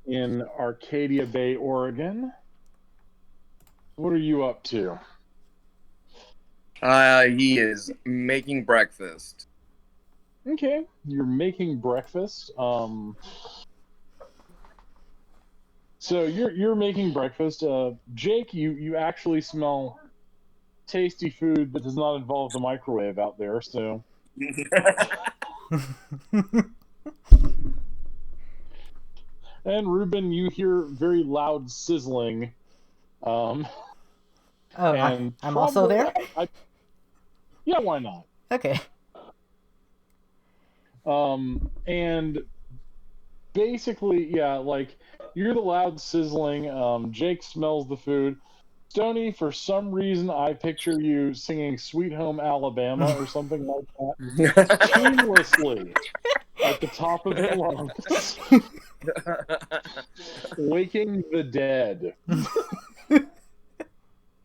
in Arcadia Bay, Oregon. What are you up to? He is making breakfast. Okay, you're making breakfast. So you're making breakfast. Jake, you actually smell tasty food that does not involve the microwave out there. So, and Ruben, you hear very loud sizzling. Um, Oh, and I'm also probably there? yeah, why not? Okay. And basically, yeah, like you're the loud sizzling. Jake smells the food. Stony, for some reason, I picture you singing "Sweet Home Alabama" or something like that, tunelessly at the top of your lungs, waking the dead.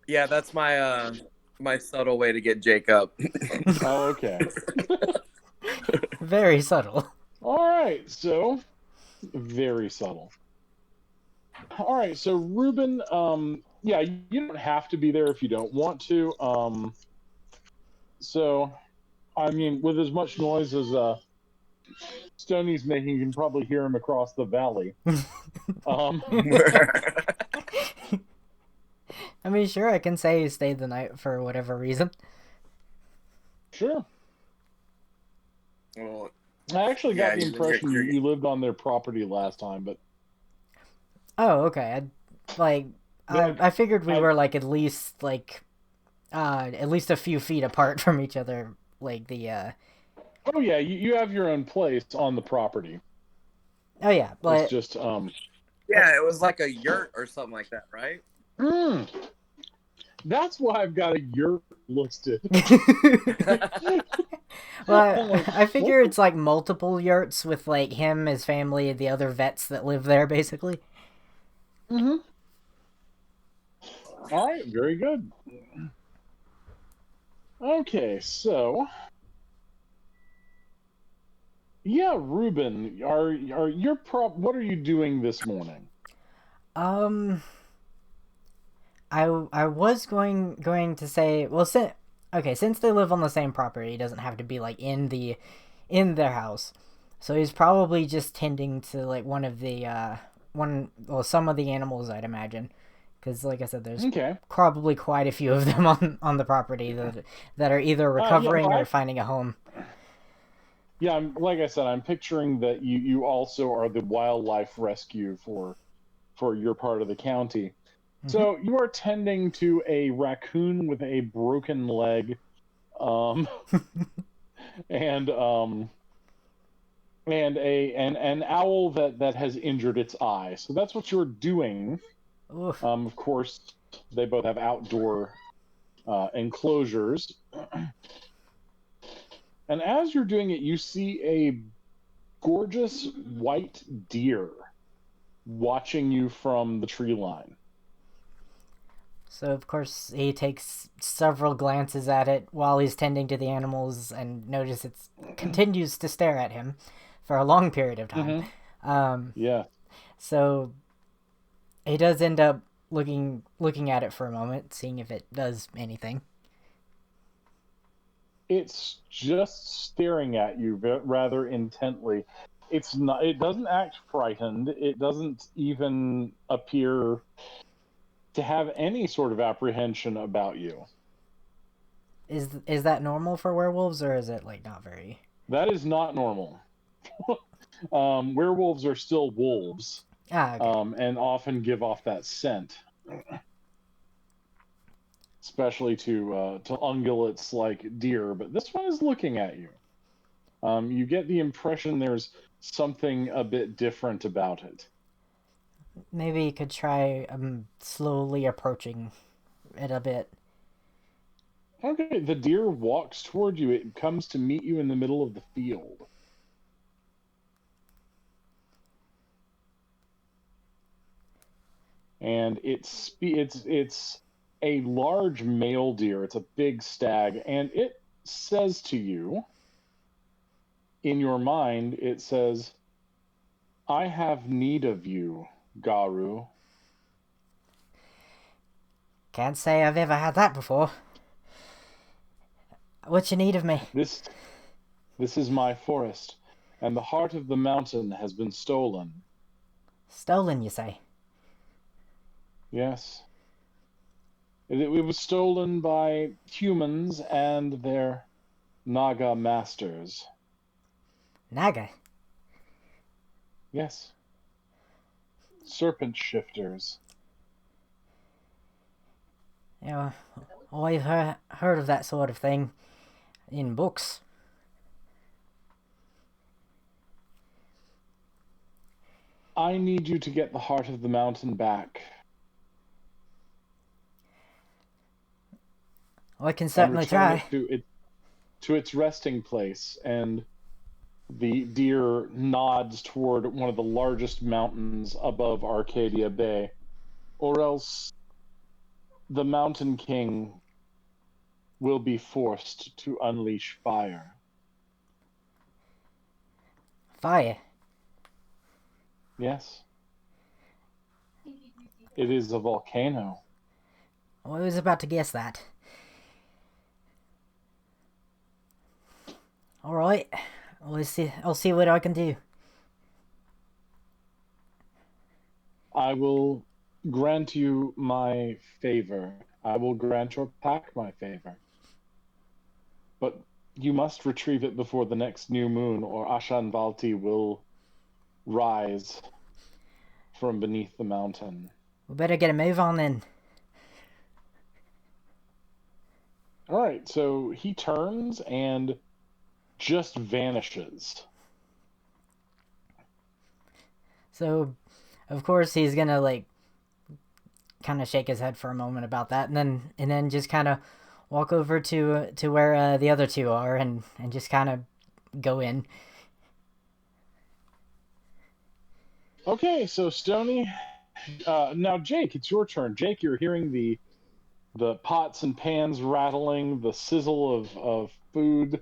Yeah, that's my subtle way to get Jake up. Oh, okay. Very subtle. All right, so very subtle. All right, so Ruben, yeah, you don't have to be there if you don't want to. So I mean, with as much noise as Stoney's making, you can probably hear him across the valley. Um, I mean, sure, I can say he stayed the night for whatever reason. sure. Well, I actually yeah, got the impression you lived on their property last time, but Oh, okay. Like, then I figured we I were like at least a few feet apart from each other. Like oh yeah, you have your own place on the property. oh yeah, It's but just yeah, it was like a yurt or something like that, right? mm, that's why I've got a yurt listed. I'm well, like, I what? figure it's like multiple yurts with like him, his family, the other vets that live there, basically. Mm-hmm. All right, very good. Okay, so yeah, Ruben, are your what are you doing this morning? Um, I was going to say, well, since they live on the same property, it doesn't have to be like in their house. So he's probably just tending to like one of the some of the animals, I'd imagine, because like I said, there's Okay. probably quite a few of them on the property that are either Yeah, no, recovering or finding a home. yeah. Like I said, I'm picturing that you also are the wildlife rescue for your part of the county. Hmm. So you are tending to a raccoon with a broken leg, um, and an owl that has injured its eye. So that's what you're doing. Oof. Of course, they both have outdoor enclosures. And as you're doing it, you see a gorgeous white deer watching you from the tree line. So of course he takes several glances at it while he's tending to the animals and notices it continues to stare at him for a long period of time. Mm-hmm. Um, Yeah. so he does end up looking at it for a moment, seeing if it does anything. It's just staring at you rather intently. It's not. It doesn't act frightened. It doesn't even appear to have any sort of apprehension about you. Is that normal for werewolves, or is it like not very? That is not normal. Werewolves are still wolves, Ah, okay. and often give off that scent, especially to ungulates like deer. But this one is looking at you. You get the impression there's something a bit different about it. Maybe you could try slowly approaching it a bit. Okay, the deer walks toward you. It comes to meet you in the middle of the field. And it's a large male deer. It's a big stag, and it says to you in your mind, it says, I have need of you, Garu. Can't say I've ever had that before. What you need of me? This is my forest, and the heart of the mountain has been stolen. Stolen, you say? Yes. It was stolen by humans and their Naga masters. Naga? Yes. Serpent shifters. Yeah, always heard of that sort of thing in books. I need you to get the heart of the mountain back. I can And certainly return try. it to its resting place. And the deer nods toward one of the largest mountains above Arcadia Bay. Or else the Mountain King will be forced to unleash fire. Fire. Yes. It is a volcano. I was about to guess that. Alright. I'll see what I can do. I will grant you my favor. I will grant your pack my favor. But you must retrieve it before the next new moon, or Ashanvalti will rise from beneath the mountain. We better get a move on then. All right, so he turns and just vanishes. So, of course, he's gonna like kind of shake his head for a moment about that, and then just kind of walk over to where the other two are, and just kind of go in. Okay, so Stony. Now, Jake, it's your turn. Jake, you're hearing the pots and pans rattling, the sizzle of food,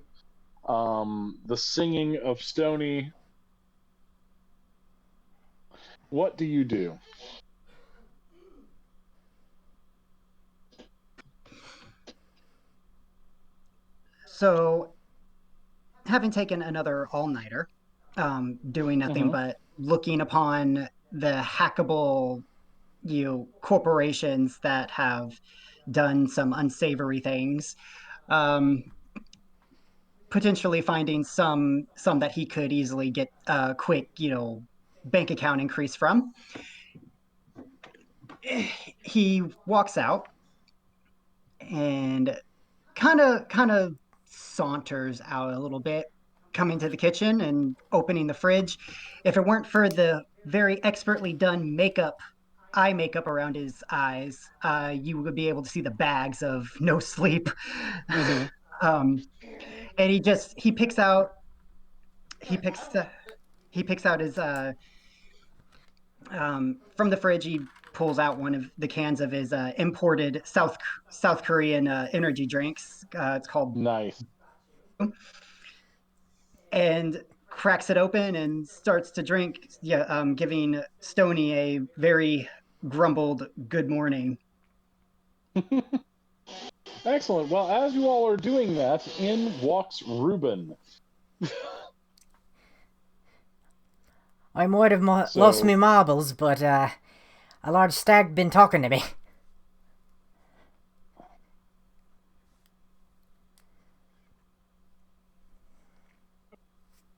the singing of Stony. What do you do? So, having taken another all-nighter, doing nothing but looking upon the hackable, corporations that have done some unsavory things, um, potentially finding some that he could easily get a quick, bank account increase from. He walks out and kind of saunters out a little bit, coming to the kitchen and opening the fridge. If it weren't for the very expertly done eye makeup around his eyes, you would be able to see the bags of no sleep. Mm-hmm. And he picks out his from the fridge. He pulls out one of the cans of his imported South Korean energy drinks. It's called, Nice. and cracks it open and starts to drink. Yeah, giving Stony a very grumbled good morning. Excellent. Well, as you all are doing that, in walks Reuben. I might have lost me marbles, but a large stag been talking to me.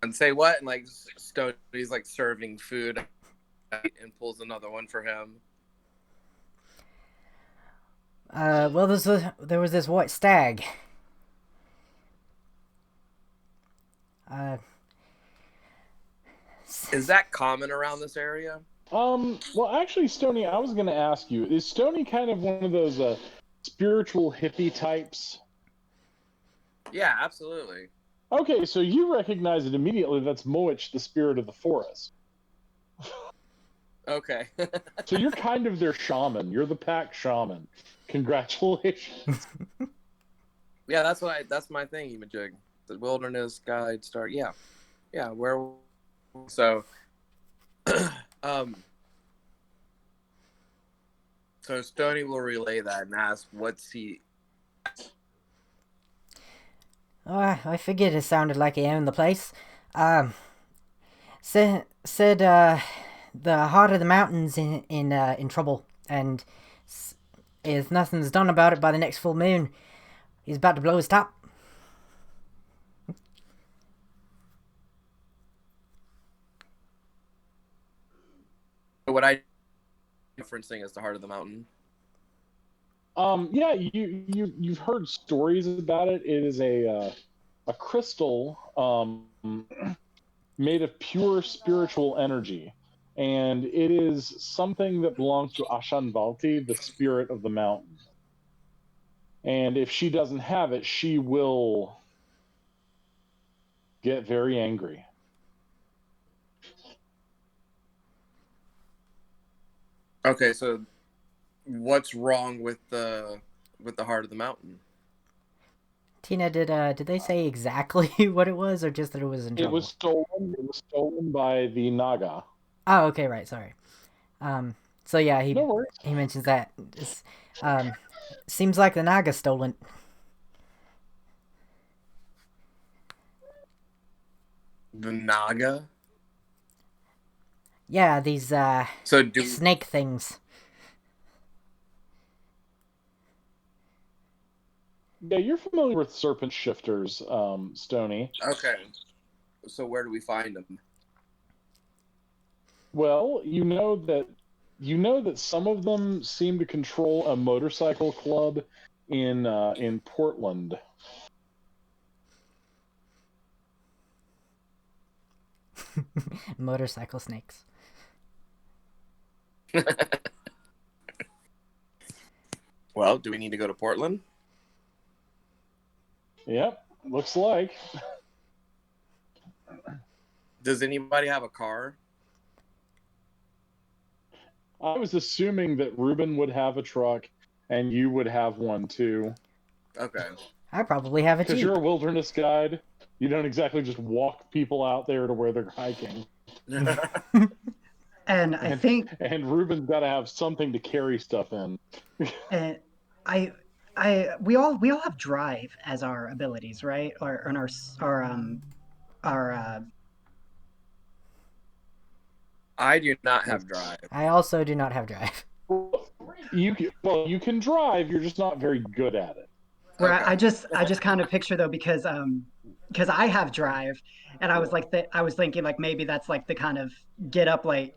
And say what? And like Stoney's like serving food and pulls another one for him. Well, there was this white stag. Is that common around this area? Well, actually, Stony, I was going to ask you, is Stony kind of one of those spiritual hippie types? Yeah, absolutely. Okay, so you recognize it immediately. That's Moich, the spirit of the forest. Okay. So you're kind of their shaman. You're the pack shaman. Congratulations. Yeah, that's my thing, Majig. The wilderness guide start. Yeah. Where so So Stony will relay that and ask, "What's he?" Oh, I figured it sounded like he owned the place. Said the heart of the mountain's in trouble, and if nothing's done about it by the next full moon, he's about to blow his top. What I referencing as the heart of the mountain. Yeah, you've heard stories about it. It is a crystal made of pure spiritual energy, and it is something that belongs to Ashanvalti, the spirit of the mountain. And if she doesn't have it, she will get very angry. Okay, so what's wrong with the heart of the mountain? Tina, did they say exactly what it was, or just that it was in It trouble? was stolen. It was stolen by the Naga. Oh, okay, right. Sorry. So yeah, No worries. he mentions that. Seems like the Naga stolen. The Naga. Yeah, these So do snake things. Yeah, you're familiar with serpent shifters, Stony. okay. So where do we find them? Well, you know that some of them seem to control a motorcycle club in Portland. Motorcycle snakes. Well, do we need to go to Portland? Yep, looks like. Does anybody have a car? I was assuming that Ruben would have a truck and you would have one too. Okay. I probably have a Because Jeep. you're a wilderness guide. You don't exactly just walk people out there to where they're hiking. And I think And Ruben's got to have something to carry stuff in. and we all have drive as our abilities, right? Or in our I do not have drive. I also do not have drive. You can drive. You're just not very good at it. where Okay. I just kind of picture though because I have drive and I was like I was thinking like maybe that's like the kind of get up like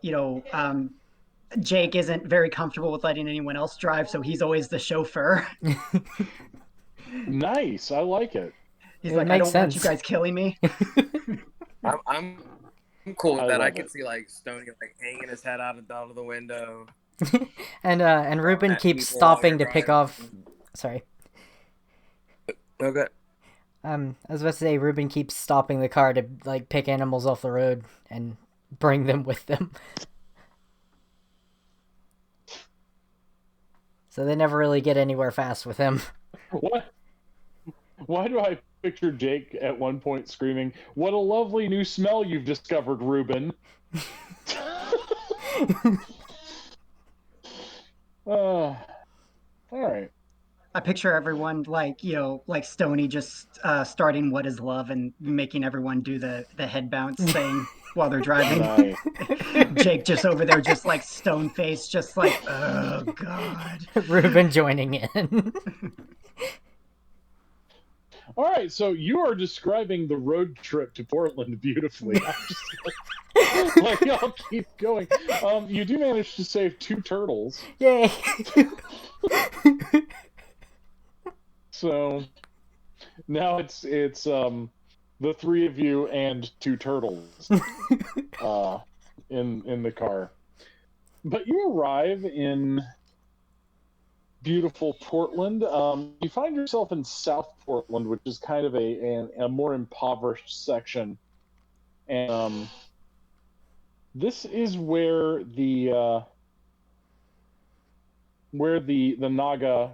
Jake isn't very comfortable with letting anyone else drive, so he's always the chauffeur. Nice. I like it. He's It like, I makes don't want you sense. guys killing me. I'm cool with I that. I love could it. see like Stony like hanging his head out of the window. And Ruben At keeps people while stopping to they're pick driving. off. Sorry. Okay. I was about to say Ruben keeps stopping the car to like pick animals off the road and bring them with them. So they never really get anywhere fast with him. What? Why do I picture Jake at one point screaming, "What a lovely new smell you've discovered, Ruben"? All right. I picture everyone like like Stony just starting "What Is Love" and making everyone do the head bounce thing while they're driving. Nice. Jake just over there, just like stone face, just like, oh god. Ruben joining in. All right, so you are describing the road trip to Portland beautifully. I'm just like I'll keep going. You do manage to save 2 turtles, Yay! so now it's the 3 of you and 2 turtles in the car. But you arrive in beautiful Portland. You find yourself in South Portland, which is kind of a more impoverished section, and this is where the Naga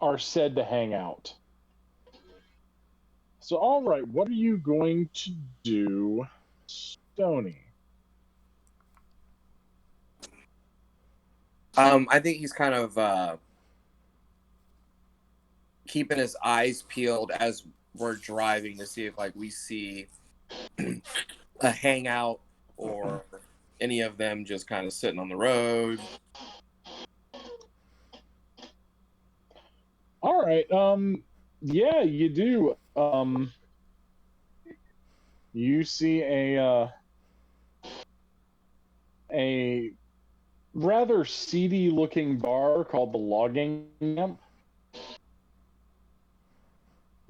are said to hang out. So, all right, what are you going to do, Stony? I think he's kind of keeping his eyes peeled as we're driving to see if like we see a hangout or any of them just kind of sitting on the road. All right. Yeah, you do. You see a rather seedy looking bar called the Logging Camp.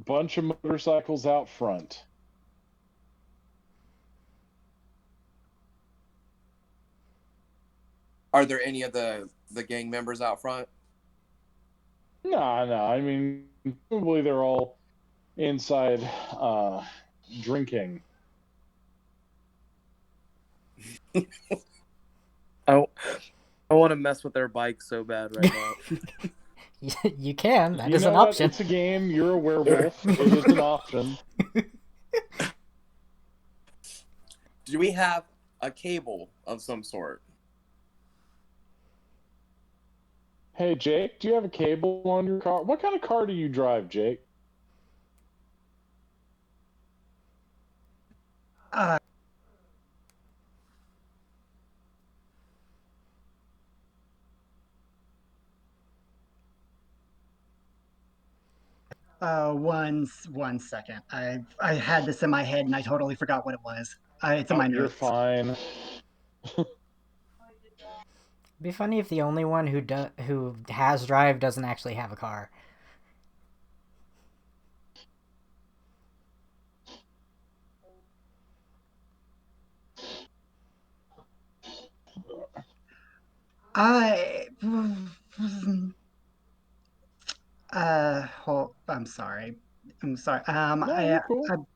Bunch of motorcycles out front. Are there any of the gang members out front? No. I mean, probably they're all inside drinking. I want to mess with their bike so bad right now. You can. That You is know an what? option. It's a game. You're a werewolf. It is an option. Do we have a cable of some sort? Hey, Jake, do you have a cable on your car? What kind of car do you drive, Jake? Uh, one second. I had this in my head and I totally forgot what it was. It's in my You're notes. fine. It'd be funny if the only one who has drive doesn't actually have a car. I I'm sorry. I'm sorry. No, you're cool.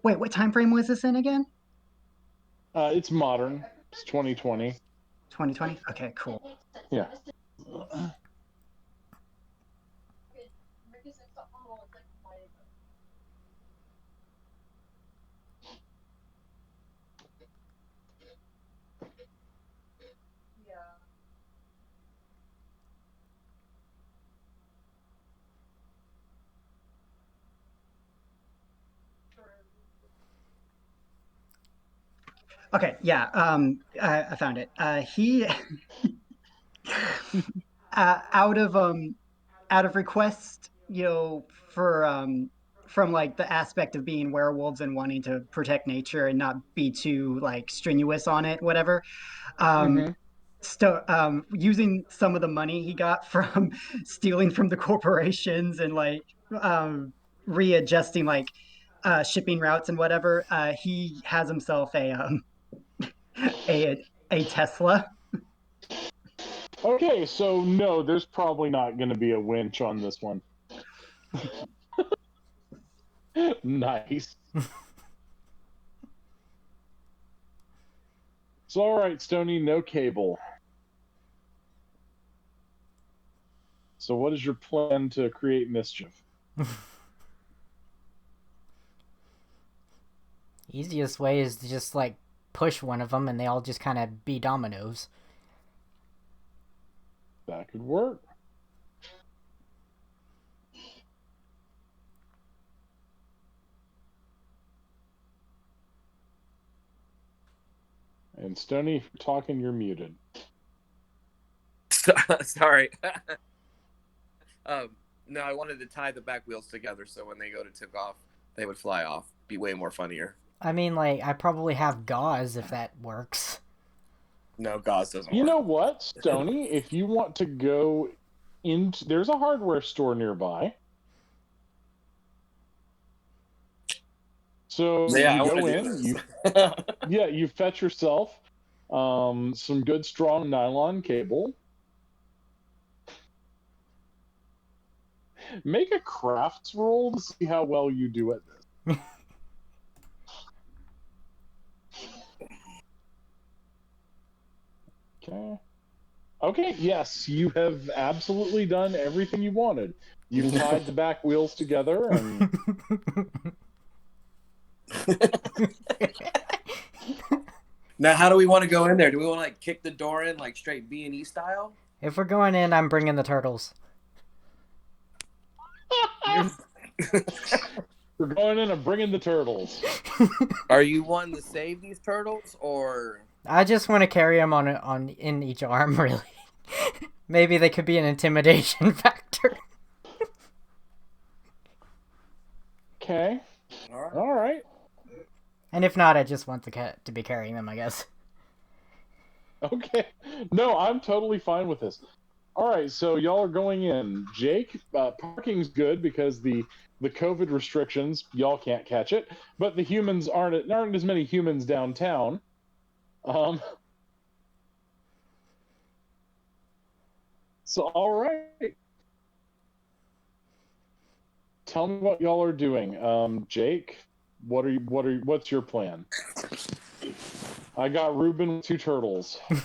Wait, what time frame was this in again? It's modern. It's 2020. 2020? Okay, cool. Yeah. Okay, yeah. I found it. He out of request, for from like the aspect of being werewolves and wanting to protect nature and not be too like strenuous on it, whatever. Um, Mm-hmm. Using some of the money he got from stealing from the corporations and like readjusting like shipping routes and whatever, he has himself a Tesla. Okay, so no, there's probably not going to be a winch on this one. Nice. So, all right, Stony, no cable. So, what is your plan to create mischief? Easiest way is to just like push one of them and they all just kind of be dominoes. That could work. And Stony, if you're talking, you're muted. Sorry. No, I wanted to tie the back wheels together so when they go to tip off, they would fly off. Be way more funnier. I mean, like, I probably have gauze if that works. No, gauze doesn't You work. know what, Stony? If you want to go into, there's a hardware store nearby. So Yeah, you I go want to in, do you this. you fetch yourself some good strong nylon cable. Make a crafts roll to see how well you do at this. Okay. Okay, yes, you have absolutely done everything you wanted. You've tied the back wheels together, and Now, how do we want to go in there? Do we want to like kick the door in like straight B&E style? If we're going in, I'm bringing the turtles. we're going in and bringing the turtles. Are you wanting to save these turtles or? I just want to carry them on in each arm, really. Maybe they could be an intimidation factor. Okay. All right. All right. And if not, I just want the cat to be carrying them, I guess. Okay. No, I'm totally fine with this. All right, so y'all are going in. Jake, parking's good because the COVID restrictions, y'all can't catch it, but the humans aren't as many humans downtown. So all right. Tell me what y'all are doing. Jake, what's your plan? I got Ruben with 2 turtles. All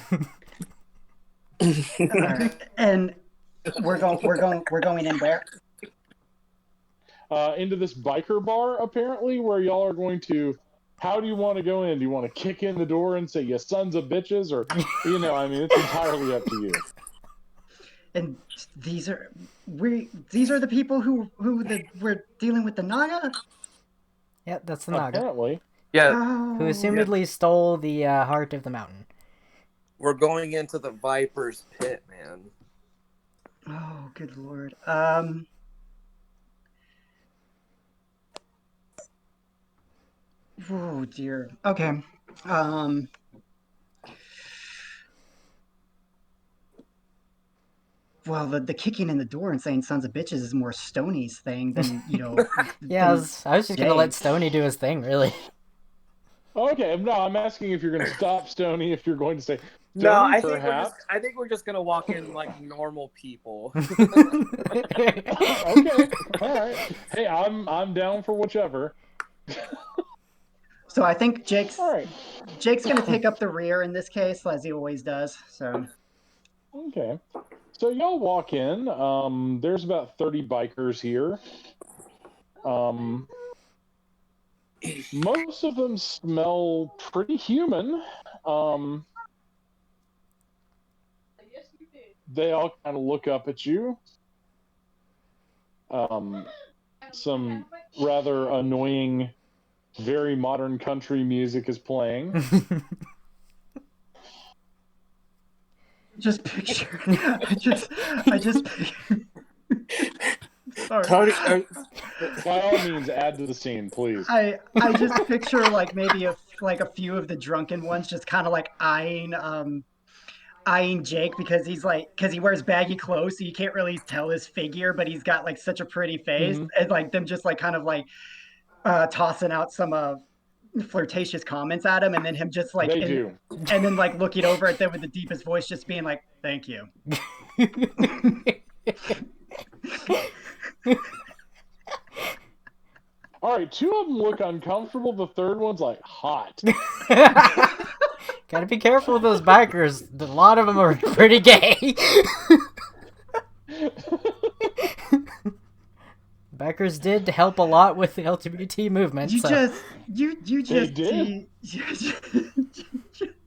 right. And we're going in where? Into this biker bar, apparently, where y'all are going to. How do you want to go in? Do you want to kick in the door and say, "You sons of bitches," or I mean, it's entirely up to you. And these are the people who we're dealing with the Naga. Yep, that's the Naga. Apparently, Yeah, Oh, Who assumedly stole the heart of the mountain. we're going into the Viper's pit, man. oh, good lord. Oh dear. Okay. Well, the kicking in the door and saying "sons of bitches" is more Stoney's thing than Yeah, I than was just gonna let Jake's. Stoney do his thing, really. okay. No, I'm asking if you're going to stop Stony. If you're going to say No, Stony, I think perhaps. I think we're just gonna walk in like normal people. Okay. All right. Hey, I'm down for whichever. So I think Jake's All right. Jake's gonna take up the rear in this case, as he always does. So Okay. So y'all walk in. There's about 30 bikers here. Most of them smell pretty human. They all kind of look up at you. Some rather annoying, very modern country music is playing. just picture. I just. Sorry. Tony, By all means, add to the scene, please. I just picture like maybe a few of the drunken ones just kind of like eyeing Jake because he wears baggy clothes, so you can't really tell his figure, but he's got like such a pretty face, and like them just like kind of like tossing out some flirtatious comments at him, and then him just like They do. and then like looking over at them with the deepest voice, just being like, "Thank you." All right, 2 of them look uncomfortable. The third one's like hot. Gotta be careful with those bikers. A lot of them are pretty gay. Bikers did help a lot with the LGBT movement. You so. you They just did. see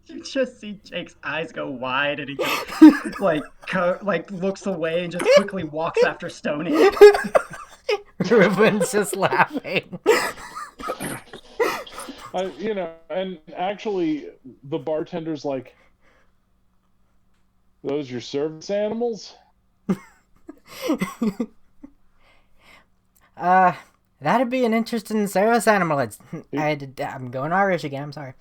you just see Jake's eyes go wide, and he just like looks away and just quickly walks after Stoney. Ruben's just laughing. And actually, the bartender's like, "Those your service animals?" That'd be an interesting service animal. I'm going Irish again. I'm sorry.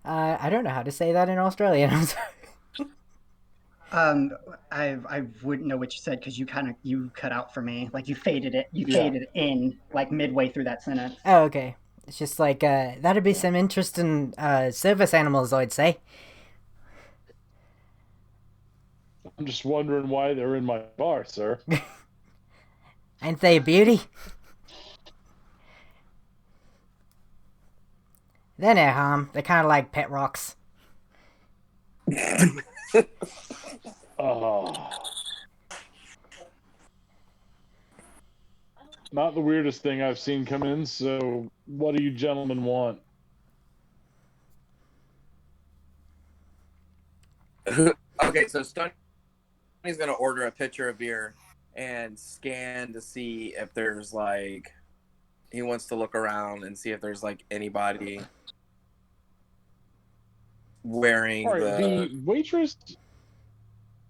I don't know how to say that in Australian. I'm sorry. I wouldn't know what you said because you cut out for me. Like you faded in like midway through that sentence. Oh, okay. It's just like that'd be some interesting service animals, I'd say. I'm just wondering why they're in my bar, sir. Ain't they a beauty? They're no harm. They're kind of like pet rocks. Not the weirdest thing I've seen come in, so what do you gentlemen want? Okay, so Stoney's gonna order a pitcher of beer and scan to see if there's like he wants to look around and see if there's like anybody wearing All right, the the waitress.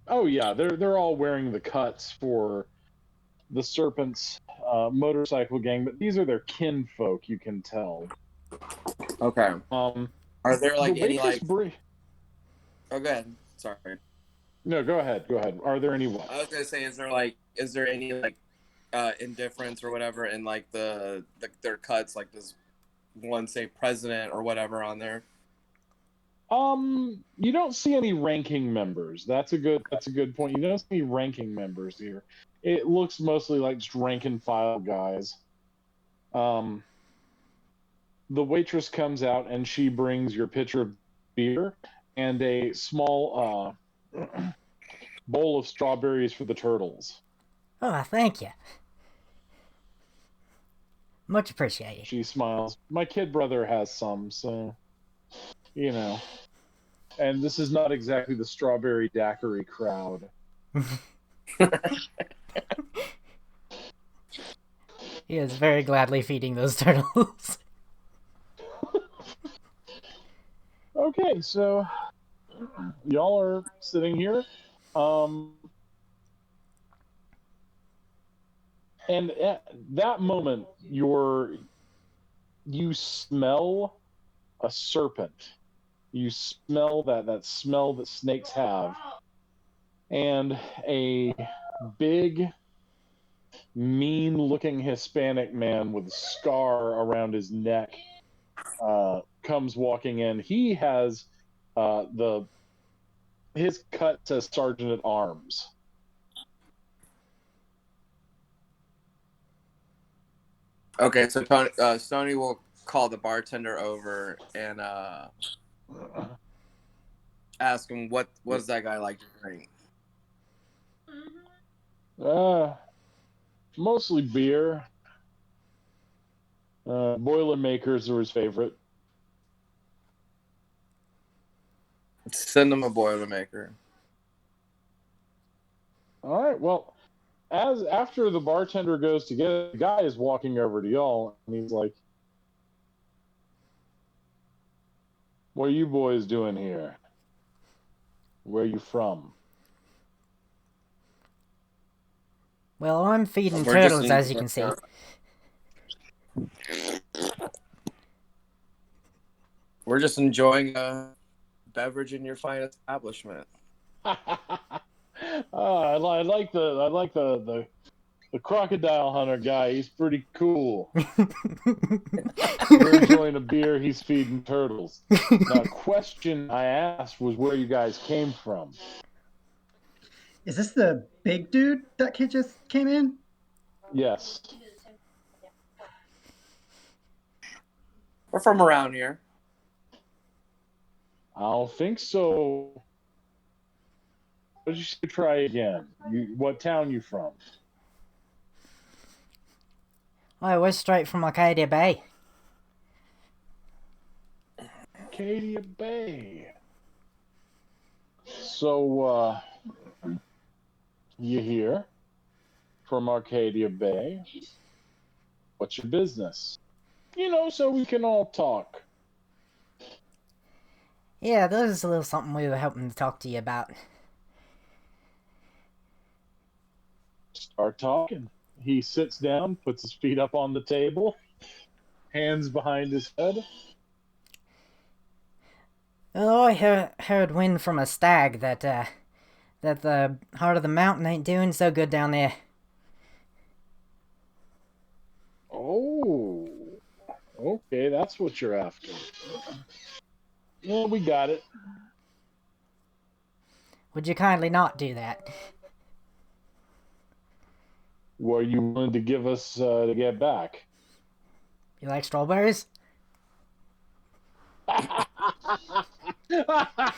Oh yeah, they're all wearing the cuts for the Serpent's motorcycle gang, but these are their kinfolk. You can tell. Okay. Are there The like any waitress. like Oh, go ahead. Sorry. No, go ahead. Go ahead. Are there any what? I was gonna say, is there any like indifference or whatever in like their cuts? Like, does one say president or whatever on there? You don't see any ranking members. That's a good point. You don't see any ranking members here. It looks mostly like just rank and file guys. The waitress comes out and she brings your pitcher of beer and a small bowl of strawberries for the turtles. Oh, thank you. Much appreciated. She smiles. My kid brother has some, so you know. And this is not exactly the strawberry daiquiri crowd. He is very gladly feeding those turtles. Okay, so y'all are sitting here. And at that moment, you smell a serpent. You smell that smell that snakes have. And a big, mean-looking Hispanic man with a scar around his neck comes walking in. He has his cut says Sergeant at Arms. Okay, so Stoney will call the bartender over and ask him what does that guy like to drink. Mostly beer. Boilermakers are his favorite. Send him a Boilermaker. All right. Well, after the bartender goes to get it, the guy is walking over to y'all, and he's like, "What are you boys doing here? Where are you from?" Well, I'm feeding We're turtles, as you can see. We're just enjoying a beverage in your fine establishment. I like the crocodile hunter guy. He's pretty cool. You're enjoying a beer. He's feeding turtles. Now, the question I asked was where you guys came from. Is this the big dude that kid just came in? Yes. We're from around here. I don't think so. What did you say? Try again. What town you from? Oh, we're straight from Arcadia Bay. Arcadia Bay. So, you here from Arcadia Bay? What's your business? So we can all talk. Yeah, there's a little something we were hoping to talk to you about. Start talking. He sits down, puts his feet up on the table, hands behind his head. Oh, I heard wind from a stag that the heart of the mountain ain't doing so good down there. Oh, okay, that's what you're after. Yeah, we got it. Would you kindly not do that? What are you willing to give us to get back? You like strawberries?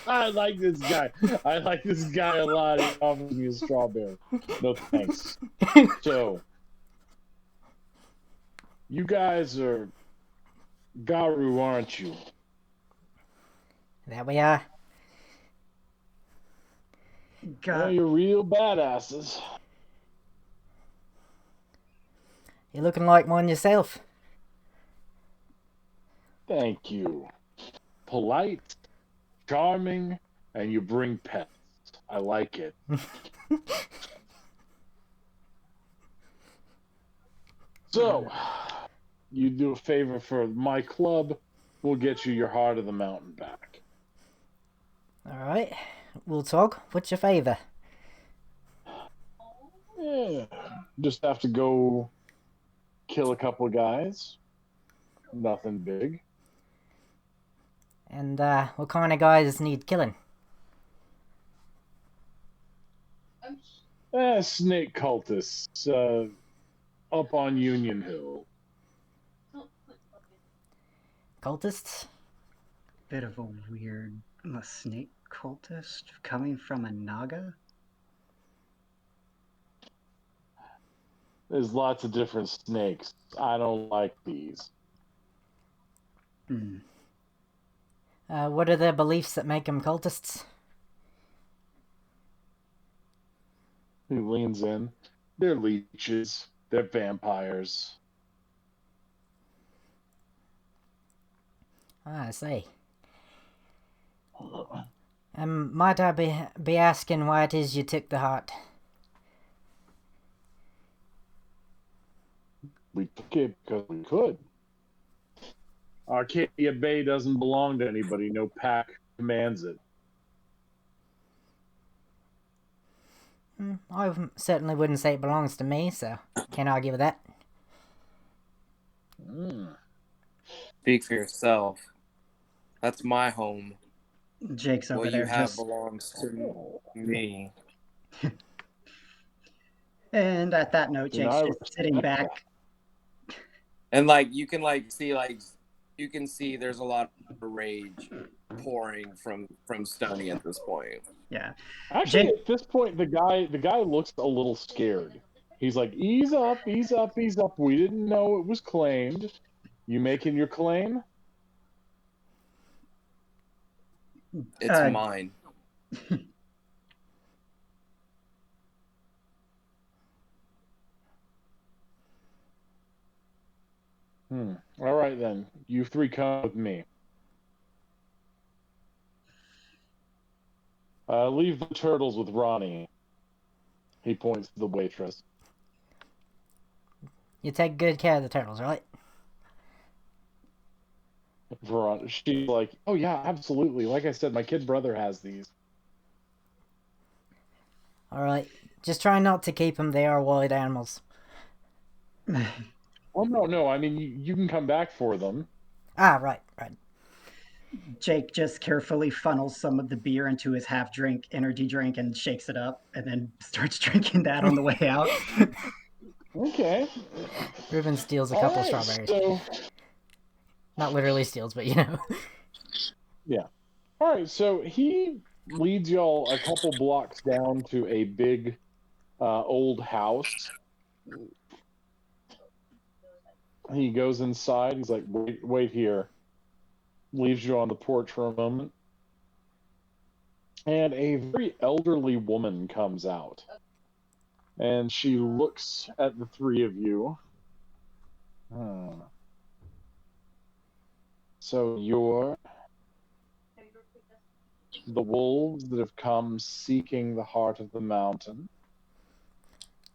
I like this guy. I like this guy a lot. He offers me a strawberry. No thanks. So, you guys are Garu, aren't you? There we are. Well, you're real badasses. You're looking like one yourself. Thank you. Polite, charming, and you bring pets. I like it. So, you do a favor for my club, we'll get you your Heart of the Mountain back. Alright, we'll talk. What's your favour? Yeah, just have to go kill a couple of guys. Nothing big. And what kind of guys need killing? Snake cultists up on Union Hill. Cultists? Bit of a weird snake cultist coming from a naga. There's lots of different snakes. I don't like these. What are their beliefs that make them cultists? He leans in. They're leeches. They're vampires. I see. Might I be asking why it is you took the heart? We took it because we could. Arcadia Bay doesn't belong to anybody. No pack commands it. I certainly wouldn't say it belongs to me, so can't argue with that. Speak for yourself. That's my home. Jake's over What there you have just... belongs to me. And at that note, Jake's just sitting back. And like you can see there's a lot of rage pouring from Stony at this point. Yeah. Actually, Jake... at this point, the guy looks a little scared. He's like, ease up, ease up, ease up. We didn't know it was claimed. You making your claim? It's mine. All right, then. You three come with me. Leave the turtles with Ronnie. He points to the waitress. You take good care of the turtles, right? She's like, oh yeah, absolutely. Like I said, my kid brother has these. Alright. Just try not to keep them. They are wild animals. Oh, no. I mean, you can come back for them. Ah, right. Jake just carefully funnels some of the beer into his half-drink energy drink and shakes it up, and then starts drinking that on the way out. Okay. Reuben steals a couple strawberries. So... Not literally steals, but you know. Yeah. All right, so he leads y'all a couple blocks down to a big old house. He goes inside. He's like, wait here. Leaves you on the porch for a moment. And a very elderly woman comes out. And she looks at the three of you. So you're the wolves that have come seeking the heart of the mountain.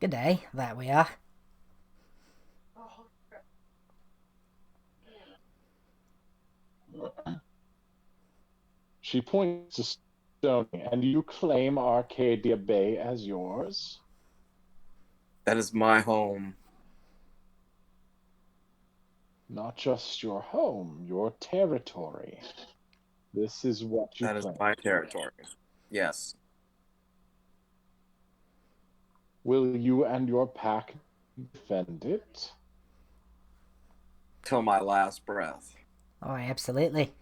Good day, that we are. She points to Stony, and you claim Arcadia Bay as yours? That is my home. Not just your home, your territory. This is what you That claim. is my territory. Yes. Will you and your pack defend it? Till my last breath. Oh, absolutely.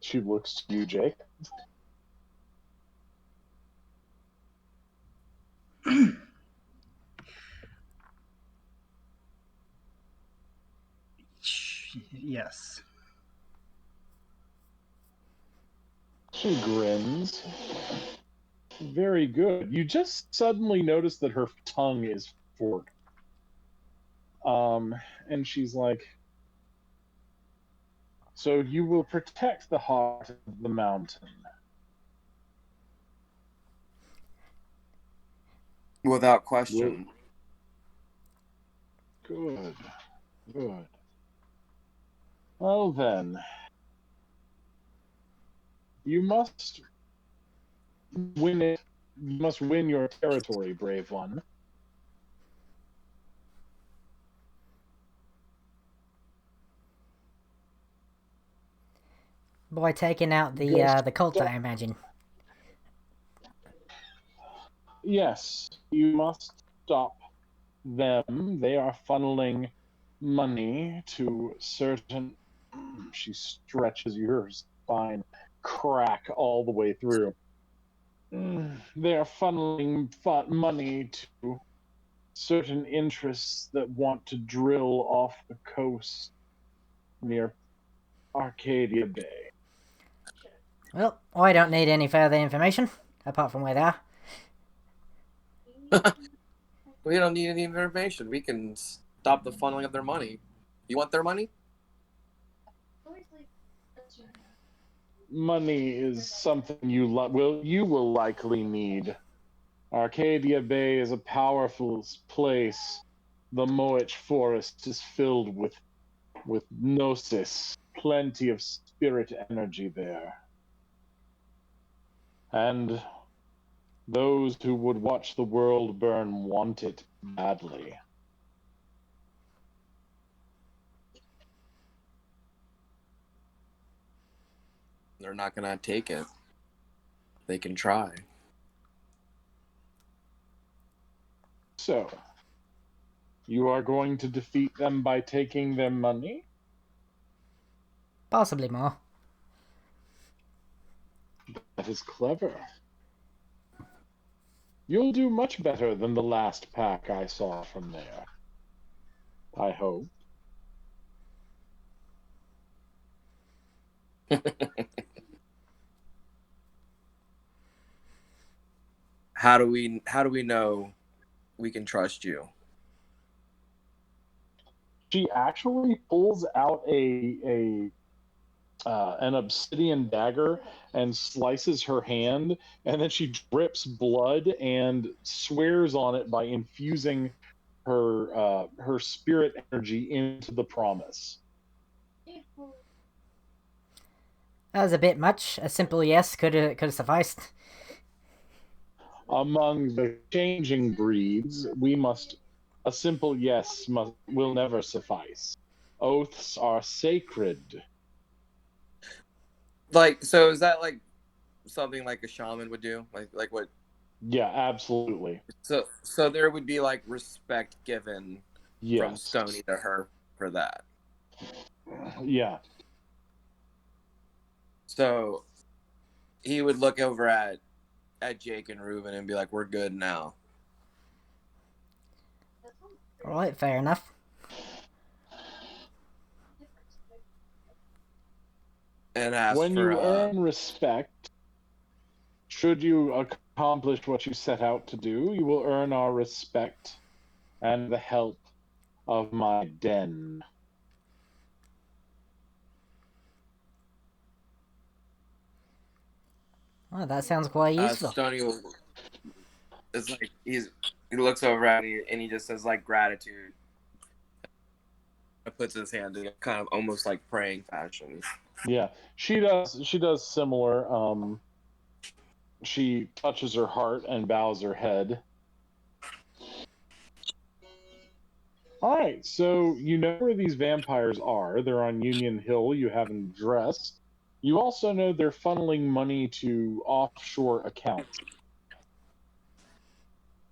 She looks to you, Jake. Yes. She grins. Very good. You just suddenly notice that her tongue is forked. And she's like, so you will protect the heart of the mountain. Without question. Good. Good. Well then, you must win it. You must win your territory, brave one. Boy, taking out the cult, I imagine. Yes, you must stop them. They are funneling money to certain. She stretches your spine, crack all the way through. They are funneling money to certain interests that want to drill off the coast near Arcadia Bay. Well, I don't need any further information, apart from where they are. We don't need any information. We can stop the funneling of their money. You want their money? Money is something you will likely need. Arcadia Bay is a powerful place. The Moich Forest is filled with gnosis, plenty of spirit energy there. And those who would watch the world burn want it badly. They're not going to take it. They can try. So, you are going to defeat them by taking their money? Possibly more. That is clever. You'll do much better than the last pack I saw from there. I hope. How do we know we can trust you? She actually pulls out an obsidian dagger and slices her hand, and then she drips blood and swears on it by infusing her spirit energy into the promise. That was a bit much. A simple yes could have sufficed. Among the changing breeds, a simple yes will never suffice. Oaths are sacred. Like, so is that like something like a shaman would do? Like what? Yeah, absolutely. So there would be like respect given Yes. from Stony to her for that. Yeah. So he would look over at Jake and Reuben and be like, "We're good now." Alright, fair enough. And ask when for you earn respect, should you accomplish what you set out to do, you will earn our respect and the help of my den. Well, that sounds quite useful. Stony is like he looks over at me and he just says like gratitude. Puts his hand in kind of almost like praying fashion. Yeah, she does similar. She touches her heart and bows her head. All right, so you know where these vampires are. They're on Union Hill. You have them dressed. You also know they're funneling money to offshore accounts.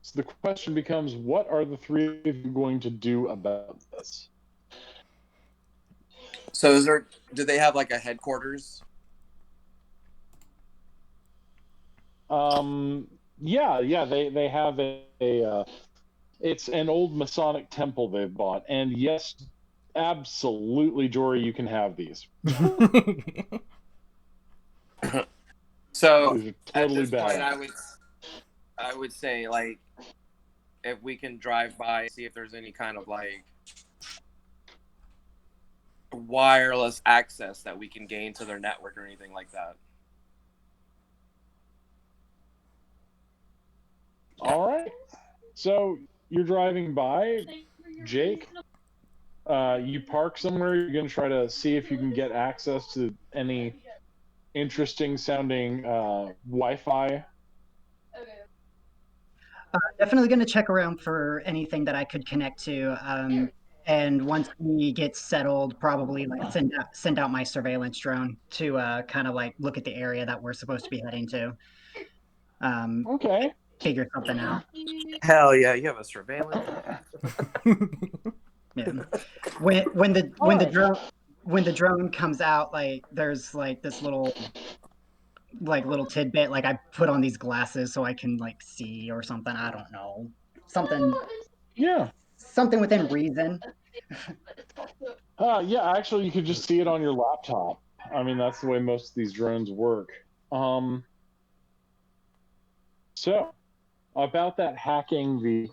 So the question becomes, what are the three of you going to do about this? So do they have like a headquarters? Yeah, they have it's an old Masonic temple they've bought, and yes, absolutely, Jory, you can have these. So These are at totally this point, badass. I would say like if we can drive by, see if there's any kind of like wireless access that we can gain to their network or anything like that. All right. So you're driving by, Jake. You park somewhere. You're gonna try to see if you can get access to any interesting sounding Wi-Fi. Definitely going to check around for anything that I could connect to. And once we get settled, probably like send out my surveillance drone to kind of like look at the area that we're supposed to be heading to. Okay. Figure something out. Hell yeah, you have a surveillance. Yeah. When the All when the right. drone when the drone comes out, like there's like this little tidbit, like I put on these glasses so I can like see or something. I don't know. Something Yeah. something within reason. Yeah. Actually, you could just see it on your laptop. I mean, that's the way most of these drones work. So about that hacking the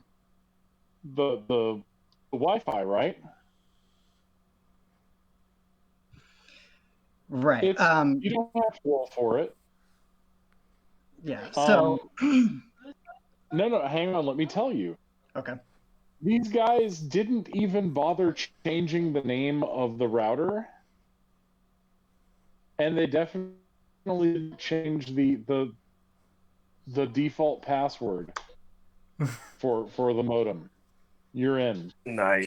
Wi-Fi, right? Right. It's you don't have to roll for it. Yeah. So No, hang on. Let me tell you. okay. These guys didn't even bother changing the name of the router, and they definitely didn't change the default password for the modem. You're in. Nice.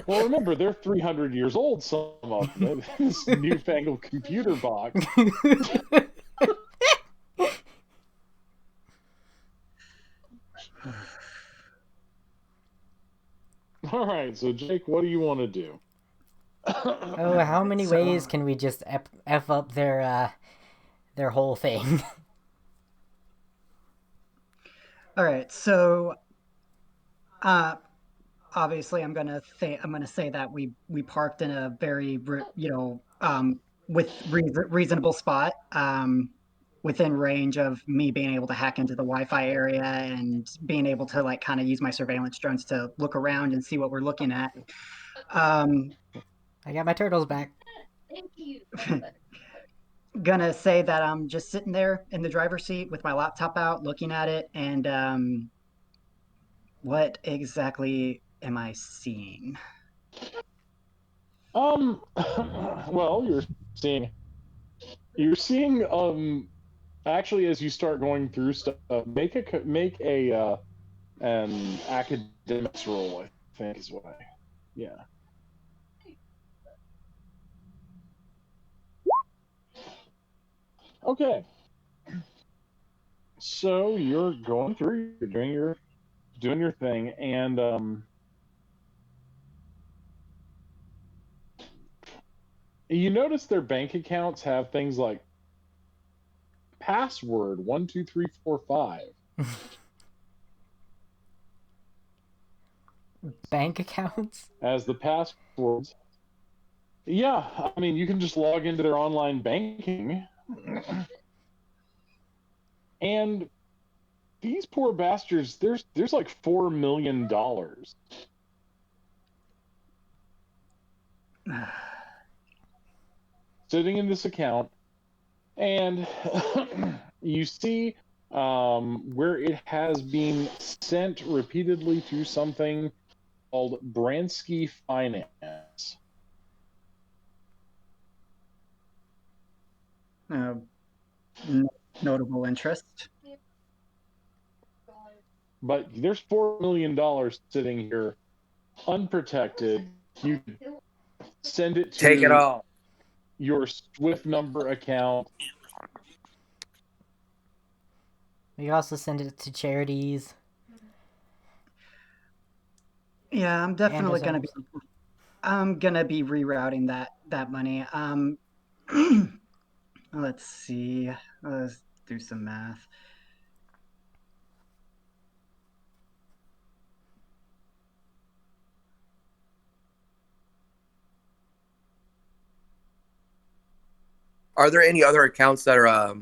Well, remember they're 300 years old. Some of them. This newfangled computer box. All right, so Jake, what do you want to do? Oh, how many ways can we just f up their whole thing? All right. So uh obviously I'm gonna say that we parked in a very with reasonable spot within range of me being able to hack into the Wi-Fi area and being able to like kind of use my surveillance drones to look around and see what we're looking at. I got my turtles back. Gonna say that I'm just sitting there in the driver's seat with my laptop out looking at it, and what exactly am I seeing? Well, you're seeing actually as you start going through stuff, make a an academics roll, I think is what yeah. Okay. So you're going through, you're doing your thing, and you notice their bank accounts have things like password 12345 Bank accounts? as the passwords. Yeah, I mean you can just log into their online banking, and these poor bastards. There's like $4 million sitting in this account, and you see where it has been sent repeatedly to something called Bransky Finance. Uh, Notable interest. But there's $4 million sitting here unprotected. You send it Take it to all. your Swift number account. We also send it to charities. Yeah, And I'm gonna be rerouting that money. Let's see. do some math. Are there any other accounts that are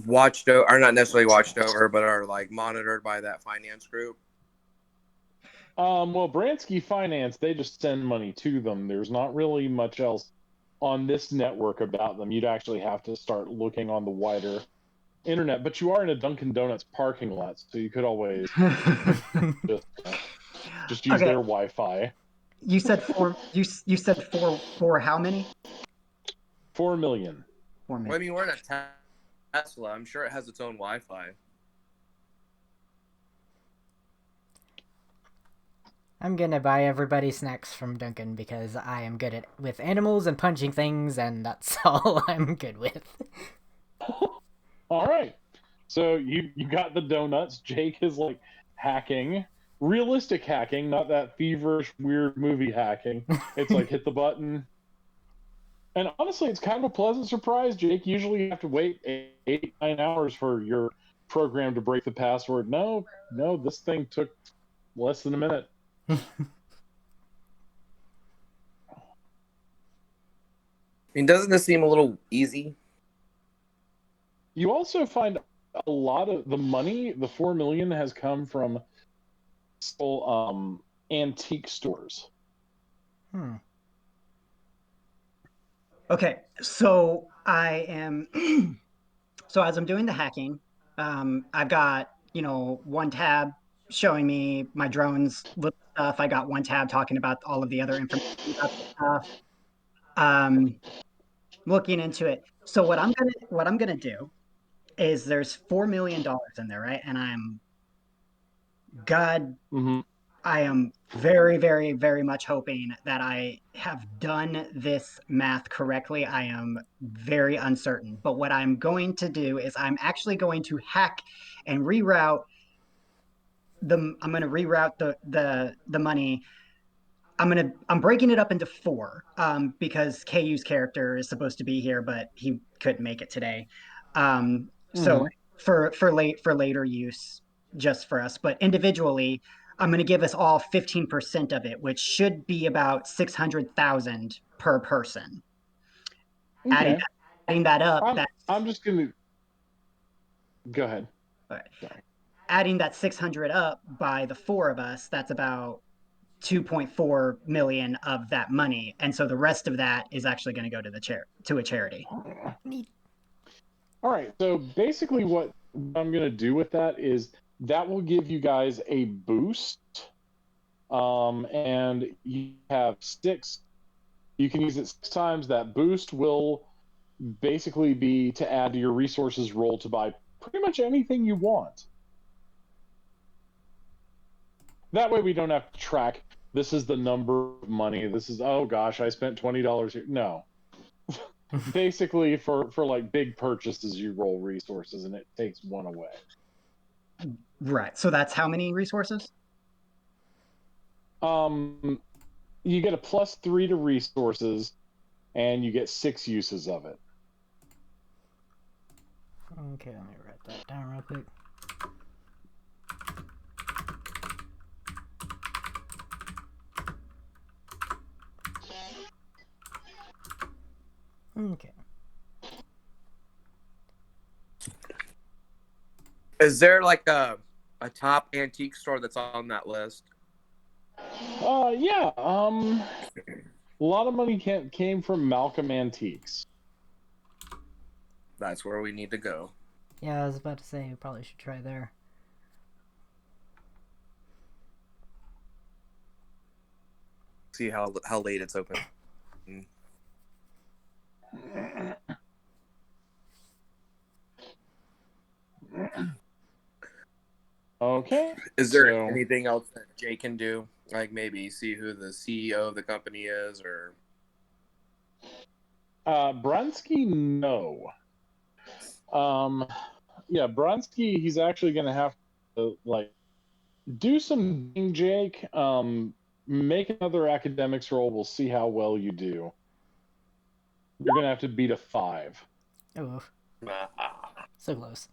watched over, are not necessarily watched over, but are like monitored by that finance group? Well, Bransky Finance, they just send money to them. There's not really much else on this network about them. You'd actually have to start looking on the wider internet, but you are in a Dunkin' Donuts parking lot, so you could always just use Okay, their Wi-Fi. you said four. You said four. How many? 4 million. 4 Well, I million. mean, we're in a Tesla. I'm sure it has its own Wi-Fi. I'm gonna buy everybody snacks from Duncan because I am good with animals and punching things, and that's all I'm good with. All right. So you got the donuts. Jake is like hacking, realistic hacking, not that feverish weird movie hacking. It's like hit the button. And honestly, it's kind of a pleasant surprise, Jake. Usually you have to wait 8, 9 hours for your program to break the password. No, this thing took less than a minute. I mean, doesn't this seem a little easy? You also find a lot of the money, the 4 million, has come from antique stores. Okay, so I am. So as I'm doing the hacking, I've got one tab showing me my drone's little stuff. I got one tab talking about all of the other information about the stuff. Um, looking into it. So what I'm gonna do is there's $4 million in there, right? And God, Mm-hmm. I am very, very, very much hoping that I have done this math correctly. I am very uncertain. But what I'm going to do is I'm actually going to hack and reroute I'm going to reroute the money. I'm breaking it up into four because KU's character is supposed to be here, but he couldn't make it today. So Mm-hmm. for later use, just for us, but individually, I'm going to give us all 15% of it, which should be about 600,000 per person. Adding Okay. adding that up, I'm just gonna go ahead. Sorry. adding that 600 up by the four of us, that's about 2.4 million of that money, and so the rest of that is actually going to go to a charity. Neat. All right. So basically, what I'm gonna do with that is that will give you guys a boost. And you have 6. You can use it 6 times. That boost will basically be to add to your resources roll to buy pretty much anything you want. That way we don't have to track, this is the number of money. This is, oh gosh, I spent $20 here. No. Basically for like big purchases you roll resources and it takes one away. Right. So that's how many resources? You get a +3 to resources and you get 6 uses of it. Okay, let me write that down real quick. Okay. Is there like a top antique store that's on that list? Yeah. A lot of money came from Malcolm Antiques. That's where we need to go. Yeah, I was about to say, you probably should try there. See how late it's open. Okay. Is there anything else that Jay can do? Like maybe see who the CEO of the company is, or Brunsky, no. Yeah, Brunsky, he's actually going to have to like do some Jake. Make another academics roll. We'll see how well you do. You're going to have to beat a 5. Oh. So close.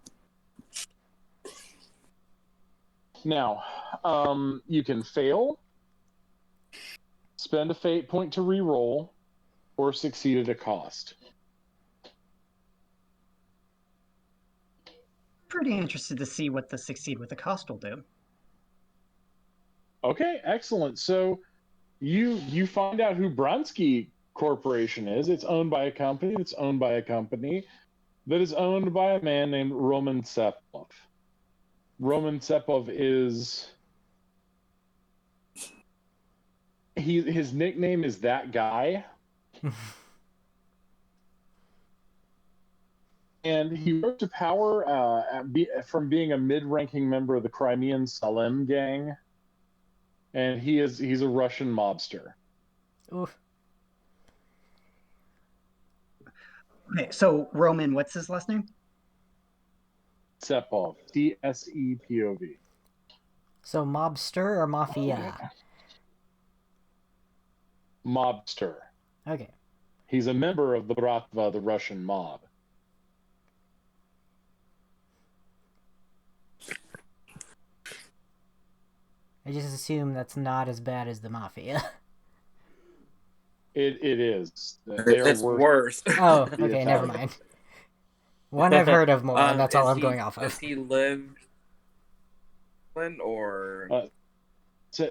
Now, you can fail, spend a fate point to re-roll, or succeed at a cost. Pretty interested to see what the succeed with the cost will do. Okay, excellent. So you find out who Brunsky Corporation is. It's owned by a company that's owned by a company that is owned by a man named Roman Tsepov. Roman Tsepov is his nickname is that guy. And he rose to power from being a mid-ranking member of the Crimean Salem gang, and he's a Russian mobster. Oof. Okay, so Roman, what's his last name? Tsepov, Tsepov. So mobster or mafia? Mobster. Okay. He's a member of the Bratva, the Russian mob. I just assume that's not as bad as the mafia. It is. It's worse. Oh, okay, never mind. One I've heard of more, and that's all I'm going off of. Does he live in or? Say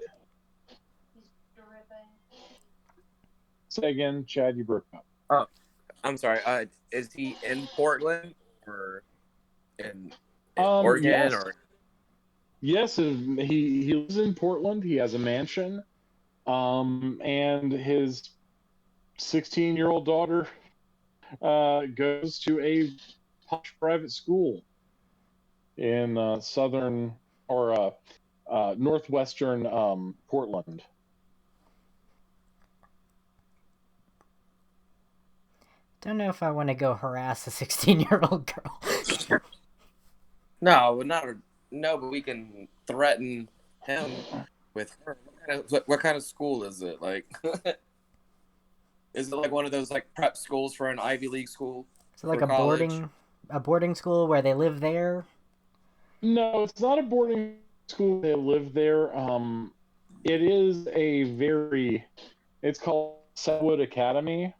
again, Chad, you broke up. Oh, I'm sorry. Is he in Portland or in Oregon? Yes. Or Yes, he lives in Portland. He has a mansion, and his 16-year-old daughter goes to a posh private school in southern or northwestern Portland. Don't know if I want to go harass a 16-year-old girl. no, but we can threaten him with her. What kind of school is it? Like, is it like one of those like prep schools for an Ivy League school? So like for a college? boarding school where they live there? No, it's not a boarding school. They live there. It is it's called Setwood Academy.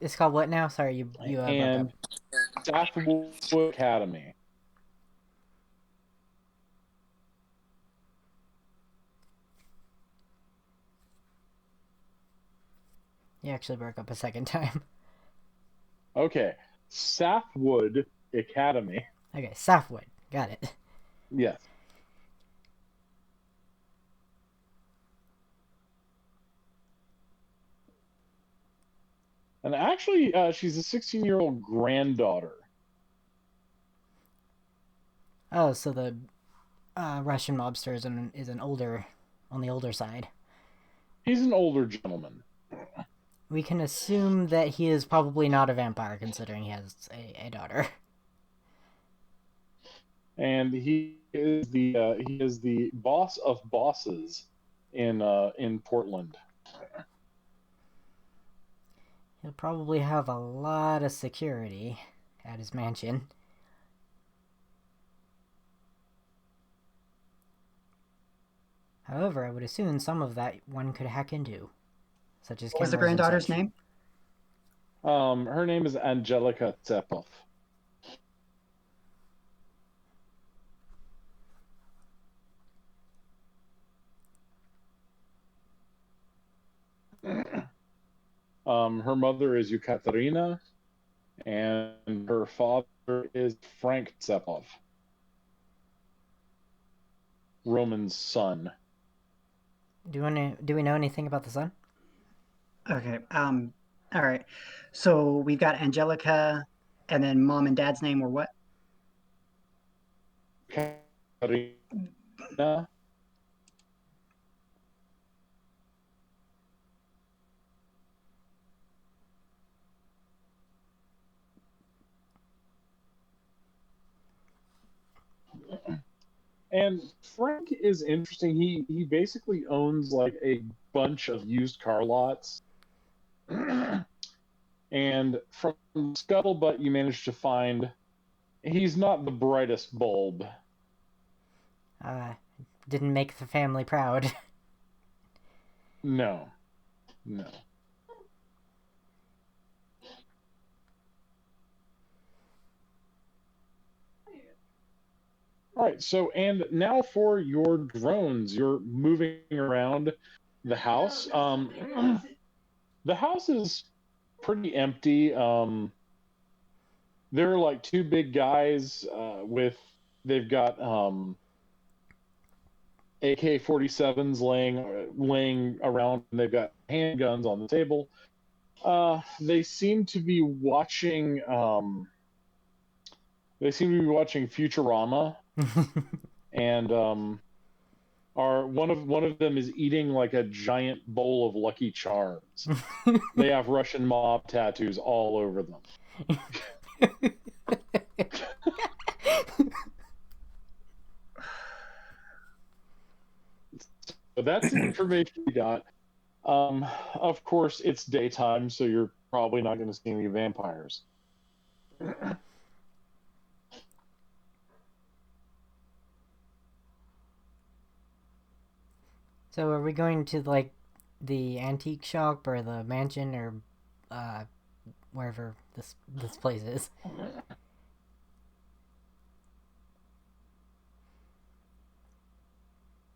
It's called what now? Sorry, you broke And up. Setwood Academy. You actually broke up a second time. Okay, Southwood Academy. Okay, Southwood. Got it. Yes. And actually, she's a 16-year-old granddaughter. Oh, so the Russian mobster is on the older side. He's an older gentleman. We can assume that he is probably not a vampire, considering he has a daughter. And he is the boss of bosses in Portland. He'll probably have a lot of security at his mansion. However, I would assume some of that one could hack into, such as What was the cameras and granddaughter's such. name? Her name is Angelica Tsepov. Her mother is Yukaterina, and her father is Frank Tsepov, Roman's son. Do we know anything about the son? Okay. All right. So we've got Angelica, and then mom and dad's name were what? Katerina. And Frank is interesting. He basically owns like a bunch of used car lots. And from scuttlebutt, you manage to find he's not the brightest bulb. Didn't make the family proud. No, no. All right, so and now for your drones, you're moving around the house. The house is pretty empty. There are like two big guys they've got AK-47s laying around, and they've got handguns on the table. They seem to be watching. They seem to be watching Futurama, and are one of them is eating like a giant bowl of Lucky Charms. They have Russian mob tattoos all over them. So that's the information we got. Of course, it's daytime, so you're probably not going to see any vampires. So are we going to like the antique shop or the mansion or wherever this place is?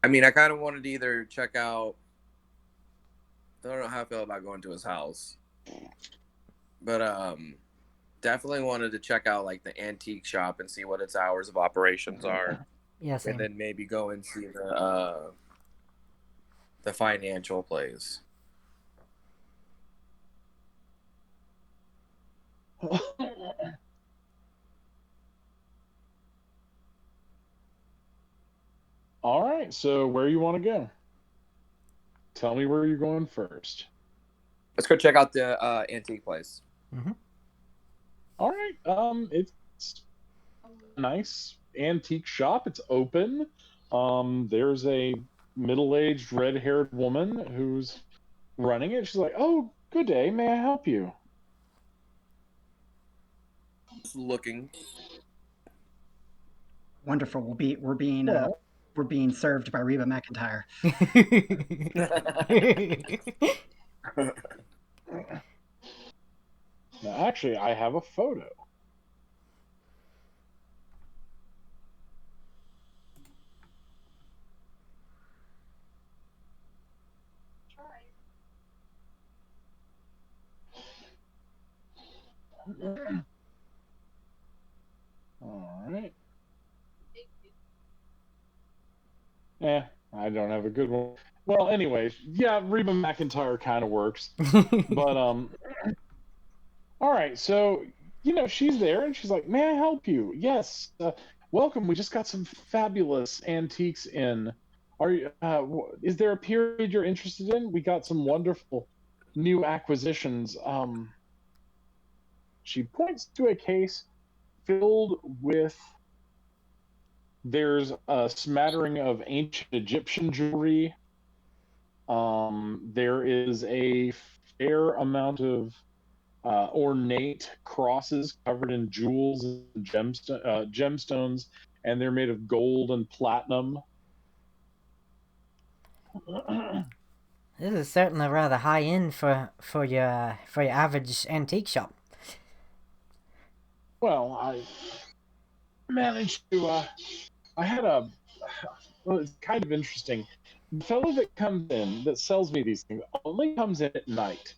I mean, I kind of wanted to either check out. I don't know how I feel about going to his house, but definitely wanted to check out like the antique shop and see what its hours of operations are. Yeah, same. And then maybe go and see the financial place. All right, so where you want to go? Tell me where you're going first. Let's go check out the antique place. Mm-hmm. All right, it's a nice antique shop. It's open. There's a middle-aged, red-haired woman who's running it. She's like, "Oh, good day. May I help you?" Just looking. Wonderful. We're being served by Reba McEntire. Now, actually, I have a photo. All right. I don't have a good one. Well, anyway, yeah, Reba McEntire kind of works, but all right. So she's there, and she's like, "May I help you?" "Yes. Welcome. We just got some fabulous antiques in. Are you? Is there a period you're interested in? We got some wonderful new acquisitions." She points to a case filled with. There's a smattering of ancient Egyptian jewelry. There is a fair amount of ornate crosses covered in jewels and gemstones, and they're made of gold and platinum. This is certainly rather high end for your average antique shop. Well, I managed to. I had a. Well, it's kind of interesting. The fellow that comes in that sells me these things only comes in at night.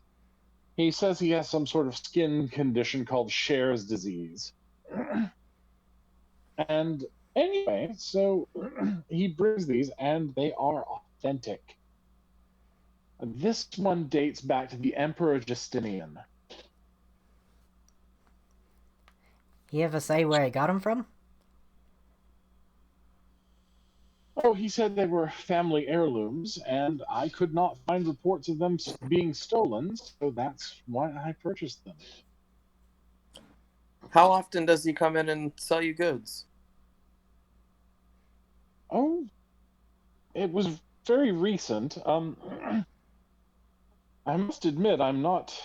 He says he has some sort of skin condition called Cher's disease. And anyway, so he brings these, and they are authentic. This one dates back to the Emperor Justinian. He ever say where he got them from? Oh, he said they were family heirlooms, and I could not find reports of them being stolen, so that's why I purchased them. How often does he come in and sell you goods? Oh, it was very recent. I must admit, I'm not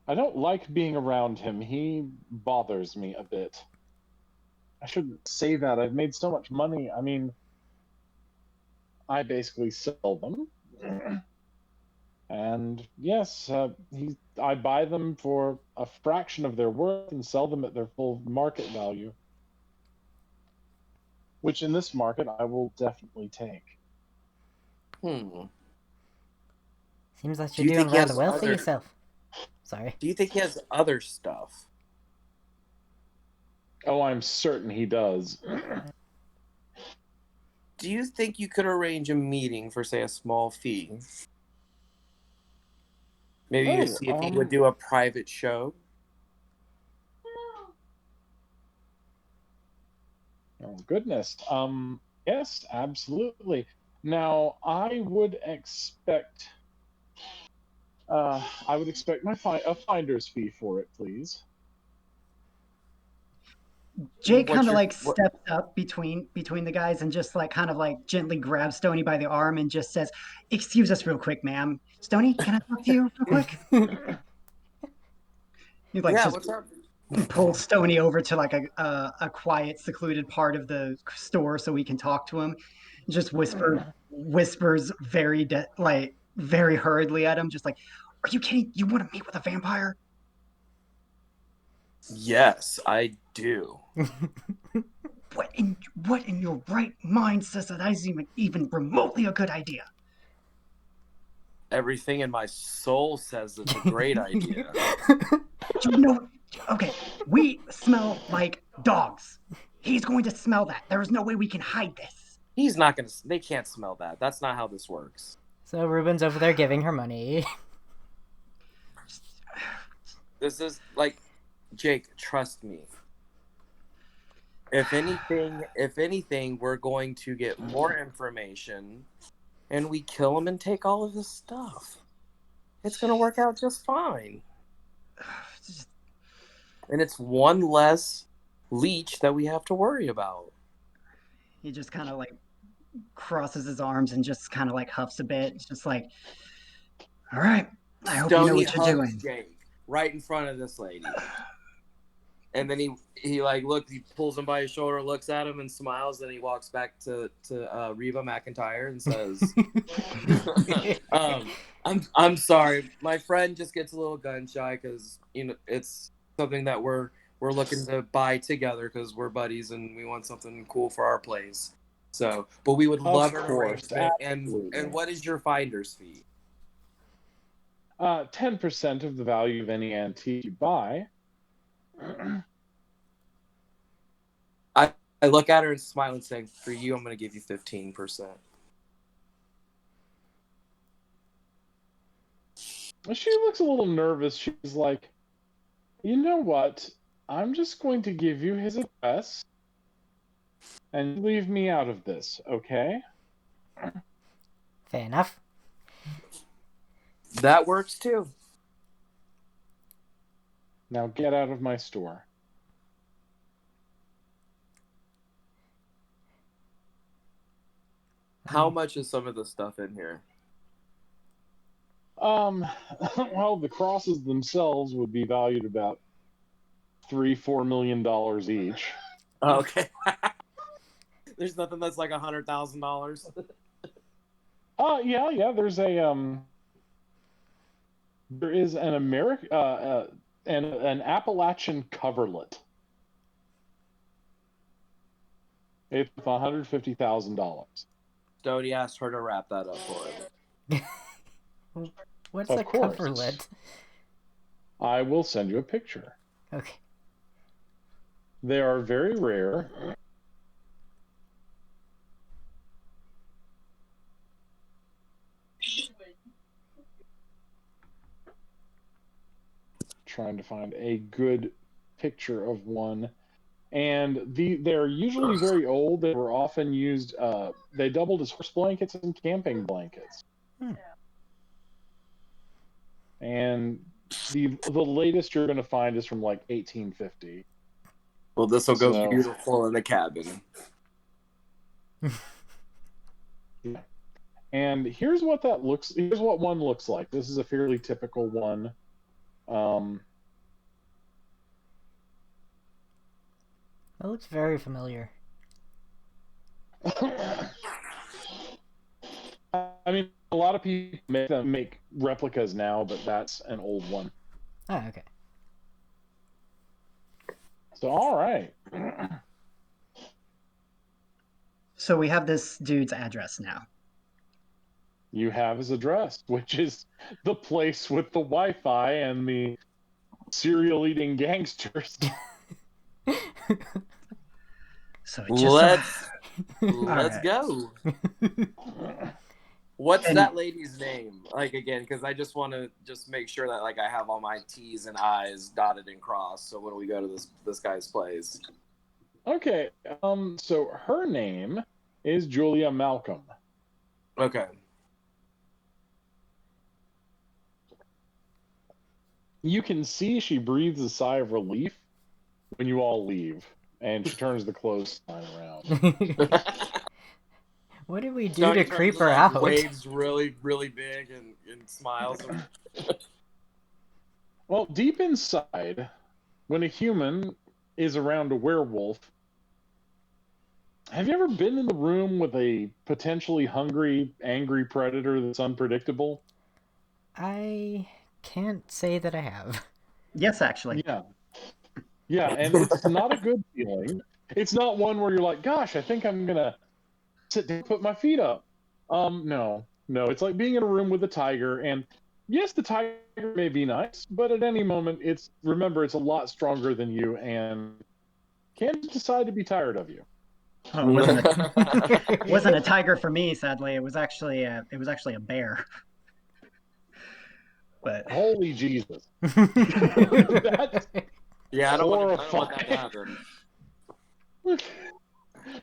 I don't like being around him. He bothers me a bit. I shouldn't say that. I've made so much money. I mean, I basically sell them. And yes, I buy them for a fraction of their worth and sell them at their full market value, which in this market I will definitely take. Seems like Do you're you doing think he rather has well for other? yourself. Sorry. Do you think he has other stuff? Oh, I'm certain he does. Do you think you could arrange a meeting for, say, a small fee? Maybe to see if he would do a private show? Oh, goodness. Yes, absolutely. Now, I would expect a finder's fee for it, please. Jake kind of like What? steps up between the guys and just like kind of like gently grabs Stony by the arm and just says, "Excuse us real quick, ma'am. Stony, can I talk to you real quick?" He like Yeah, just what's up? pulls Stony over to like a quiet, secluded part of the store so we can talk to him. Just whispers like very hurriedly at him, just like, "Are you kidding? You want to meet with a vampire?" Yes, I do. What in your right mind says that is even remotely a good idea? Everything in my soul says it's a great idea. You know, okay, we smell like dogs. He's going to smell that. There is no way we can hide this. He's not gonna. They can't smell that. That's not how this works. So Ruben's over there giving her money. This is like, Jake, trust me. If anything, we're going to get more information, and we kill him and take all of his stuff. It's gonna work out just fine. And it's one less leech that we have to worry about. He just kind of like crosses his arms and just kind of like huffs a bit. It's just like, all right, I hope you know Stony what you're hugs doing. Jake right in front of this lady. And then he like looks, he pulls him by his shoulder, looks at him, and smiles. Then he walks back to Reba McEntire and says, "I'm sorry, my friend just gets a little gun shy because it's something that we're looking to buy together because we're buddies and we want something cool for our place. So, but we would love an arrangement. And what is your finder's fee? 10% of the value of any antique you buy." I look at her and smile and say, "For you, I'm going to give you 15%." She looks a little nervous. She's like, "You know what? I'm just going to give you his address and leave me out of this, okay?" Fair enough. That works too. Now get out of my store. How much is some of the stuff in here? Well, the crosses themselves would be valued about $3-4 million each. Okay. There's nothing that's like $100,000. Yeah. There is an an Appalachian coverlet. It's $150,000. Stody asked her to wrap that up for him. What's Of a course. coverlet? I will send you a picture. Okay. They are very rare. Trying to find a good picture of one. And they're usually very old. They were often used, they doubled as horse blankets and camping blankets. And the latest you're going to find is from like 1850. Well, this will go beautiful in the cabin. And here's what one looks like. This is a fairly typical one. Um, That looks very familiar. I mean, a lot of people make replicas now, but that's an old one. Oh, okay. So, all right. So we have this dude's address now. You have his address, which is the place with the Wi-Fi and the cereal-eating gangsters. So it just Let's right. go. What's And- that lady's name? Like again, because I just want to just make sure that like I have all my T's and I's dotted and crossed. So when we go to this guy's place, Okay. So her name is Julia Malcolm. okay. You can see she breathes a sigh of relief when you all leave, and she turns the clothesline around. What did we do Tony to turns creep and, her like, out? waves really, really big and smiles. Well, deep inside, when a human is around a werewolf, have you ever been in the room with a potentially hungry, angry predator that's unpredictable? I can't say that I have. Yes, actually. Yeah. Yeah, and it's not a good feeling. It's not one where you're like, gosh, I think I'm going to sit down and put my feet up. No. It's like being in a room with a tiger, and yes, the tiger may be nice, but at any moment, remember, it's a lot stronger than you and can decide to be tired of you. Oh, it wasn't a tiger for me, sadly. It was actually a bear. But Holy Jesus. That's Yeah, I don't want that to horrifying. happen.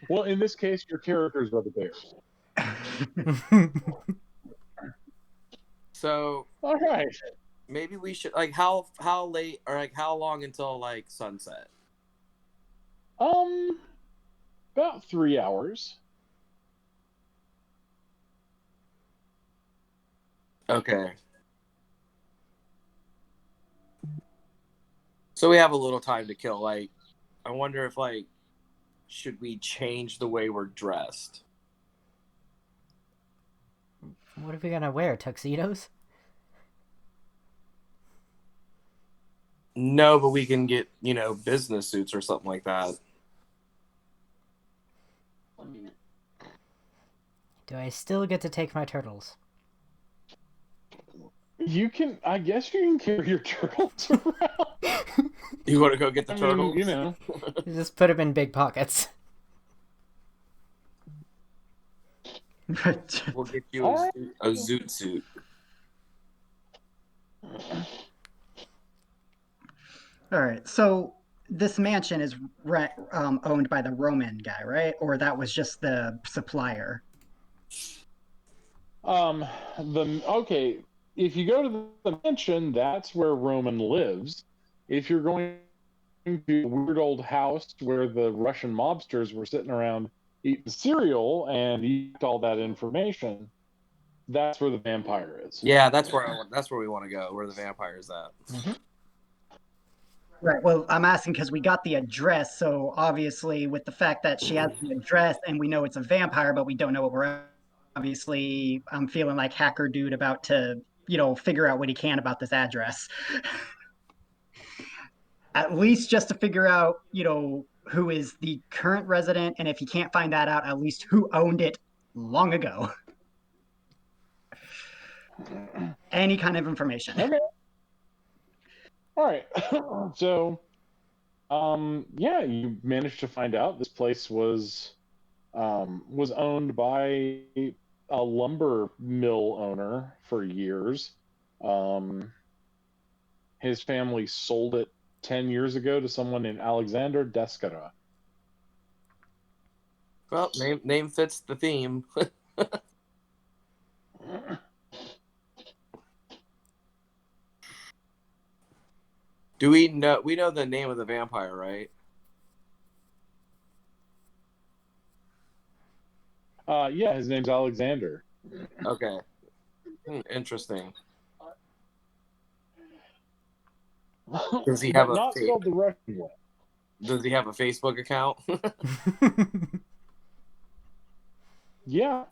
Well, in this case, your characters are the bears. So All right. maybe we should like how late or like how long until like sunset? About 3 hours. Okay. So we have a little time to kill. Like, I wonder if like should we change the way we're dressed? What are we gonna wear? Tuxedos? No, but we can get, business suits or something like that. Do I still get to take my turtles? I guess you can carry your turtles around. You want to go get the I turtles? mean, Just put them in big pockets. We'll get you All right. a zoot suit. all right. So this mansion is owned by the Roman guy, right? Or that was just the supplier? Okay, if you go to the mansion, that's where Roman lives. If you're going to the weird old house where the Russian mobsters were sitting around eating cereal and eat all that information, that's where the vampire is. Yeah, that's where we want to go. Where the vampire's at. Mm-hmm. Right. Well, I'm asking because we got the address. So obviously, with the fact that she has the address and we know it's a vampire, but we don't know what we're obviously, I'm feeling like hacker dude about to, figure out what he can about this address. At least just to figure out, who is the current resident, and if he can't find that out, at least who owned it long ago. Any kind of information. Okay. All right. So, yeah, you managed to find out this place was owned by a lumber mill owner for years. His family sold it 10 years ago to someone named Alexander Deskara. Well, name fits the theme. Do we know the name of the vampire, right? Yeah, his name's Alexander. Okay. Interesting. Does he but have a not spelled the Russian way. Does he have a Facebook account? Yeah.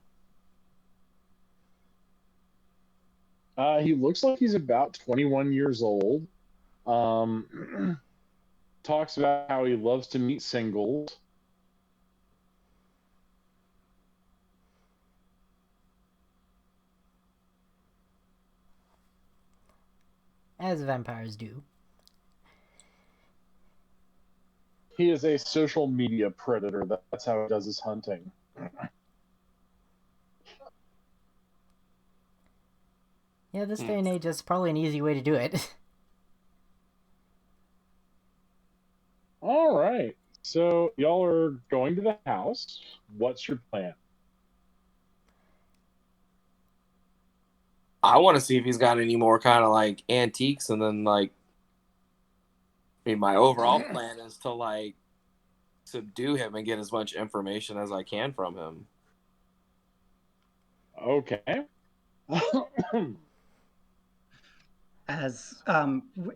He looks like he's about 21 years old. Talks about how he loves to meet singles. As vampires do. He is a social media predator. That's how he does his hunting. Yeah, this day and age, that's probably an easy way to do it. All right. So y'all are going to the house. What's your plan? I want to see if he's got any more kind of like antiques, and then like, I mean, my overall plan is to like subdue him and get as much information as I can from him. Okay. As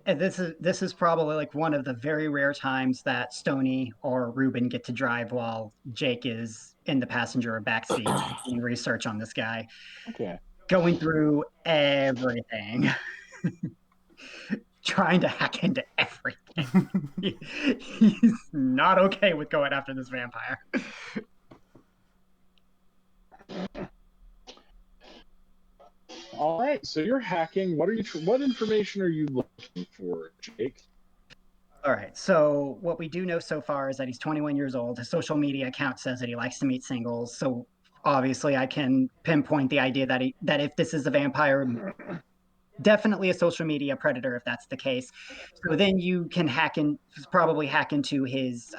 this is probably like one of the very rare times that Stony or Ruben get to drive while Jake is in the passenger or backseat doing research on this guy, Okay. going through everything, trying to hack into everything. He's not okay with going after this vampire. All right. So you're hacking. What information are you looking for, Jake? All right. So what we do know so far is that he's 21 years old. His social media account says that he likes to meet singles. So obviously, I can pinpoint the idea that if this is a vampire, definitely a social media predator if that's the case. So then you can probably hack into his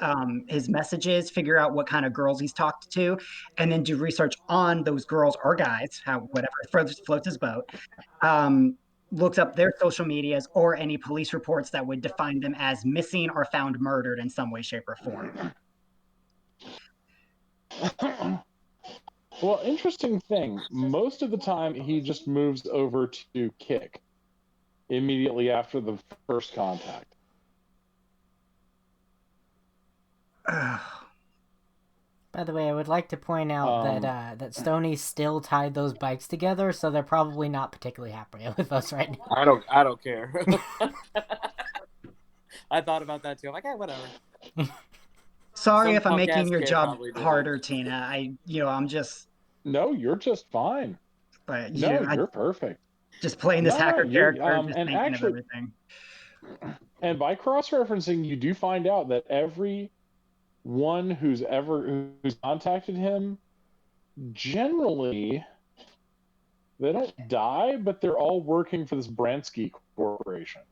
messages, figure out what kind of girls he's talked to, and then do research on those girls or guys, whatever floats his boat. Looks up their social medias or any police reports that would define them as missing or found murdered in some way, shape, or form. Well, interesting thing. Most of the time, he just moves over to kick immediately after the first contact. By the way, I would like to point out that Stony still tied those bikes together, so they're probably not particularly happy with us right now. I don't care. I thought about that too. I'm like, hey, whatever. Sorry Some if I'm making punk-ass your kid job probably did it. harder, Tina. I'm just. No, you're just fine. But No, you're perfect. Just playing this hacker character, just and thinking actually, of everything. And by cross-referencing, you do find out that every one who's contacted him, generally, they don't die, but they're all working for this Bransky Corporation.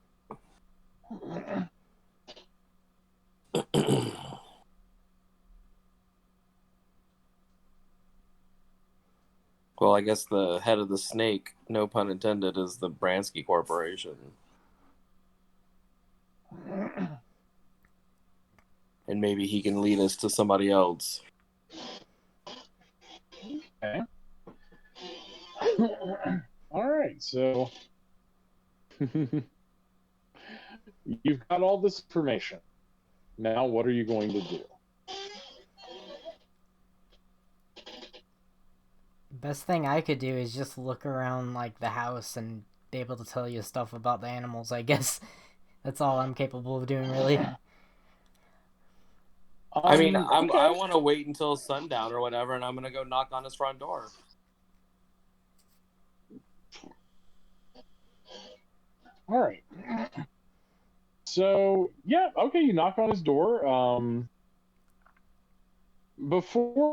Well, I guess the head of the snake, no pun intended, is the Bransky Corporation. And maybe he can lead us to somebody else. Okay. All right, so you've got all this information. Now, what are you going to do? Best thing I could do is just look around like the house and be able to tell you stuff about the animals, I guess. That's all I'm capable of doing, really. I mean, okay. I want to wait until sundown or whatever, and I'm going to go knock on his front door. All right. So, yeah, okay, you knock on his door.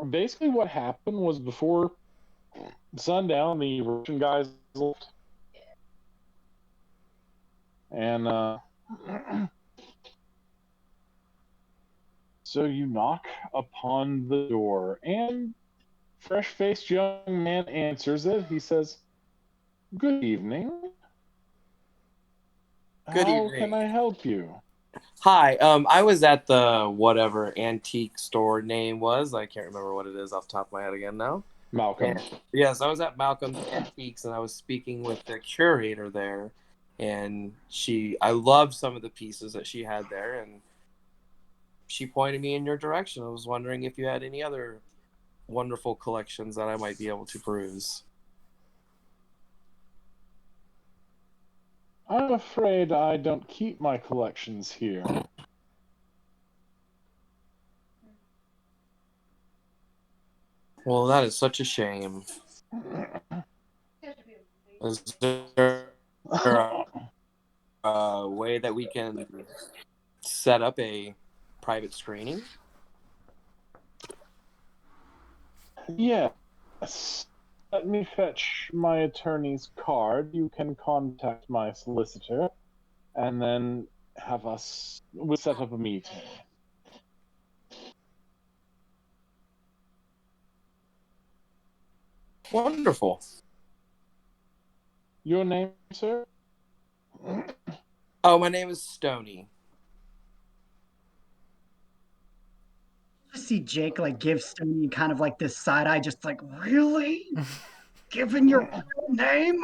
Basically what happened was before sundown, the Russian guys left. And so you knock upon the door, and fresh-faced young man answers it. He says, "Good evening. Good How evening. can I help you?" Hi, I was at the whatever antique store name was. I can't remember what it is off the top of my head again now. Malcolm. Yes, I was at Malcolm's Antiques, and I was speaking with the curator there. And I loved some of the pieces that she had there, and she pointed me in your direction. I was wondering if you had any other wonderful collections that I might be able to peruse. I'm afraid I don't keep my collections here. Well, that is such a shame. Is there a way that we can set up a private screening? Yes. Let me fetch my attorney's card. You can contact my solicitor, and then we'll set up a meeting. Wonderful. Your name, sir? Oh, my name is Stony. Just see Jake like give Stony kind of like this side eye, just like, really? Given your real name?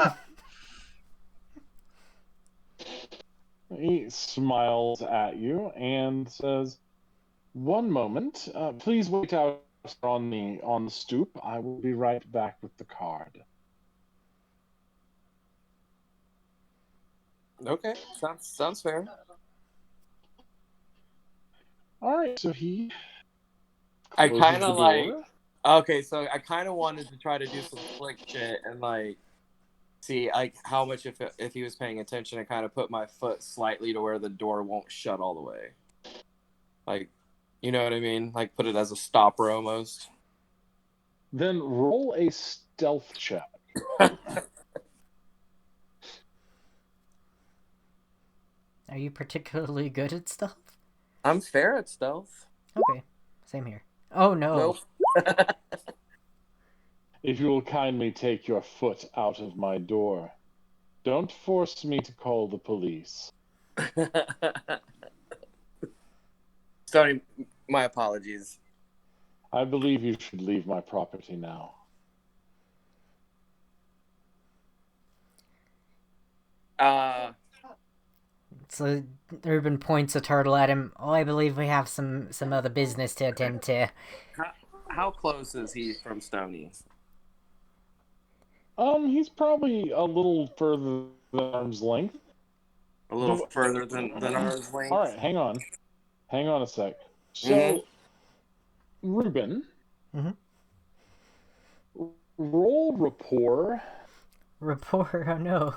He smiles at you and says, "One moment. Please wait out on the stoop. I will be right back with the card." Okay, sounds fair. All right, so he I closes kind the of door. okay, so I kind of wanted to try to do some slick shit and like see like how much if he was paying attention, and kind of put my foot slightly to where the door won't shut all the way. Like, you know what I mean? Like put it as a stopper almost. Then roll a stealth check. Are you particularly good at stuff? I'm fair at stealth. Okay, same here. Oh no. Nope. If you will kindly take your foot out of my door. Don't force me to call the police. Sorry, my apologies. I believe you should leave my property now. So Ruben points a turtle at him. Oh, I believe we have some other business to attend to. How close is he from Stony? He's probably a little further than arm's length. A little further than arm's length? All right, hang on. Hang on a sec. So, Ruben, roll rapport. Rapport? Oh no.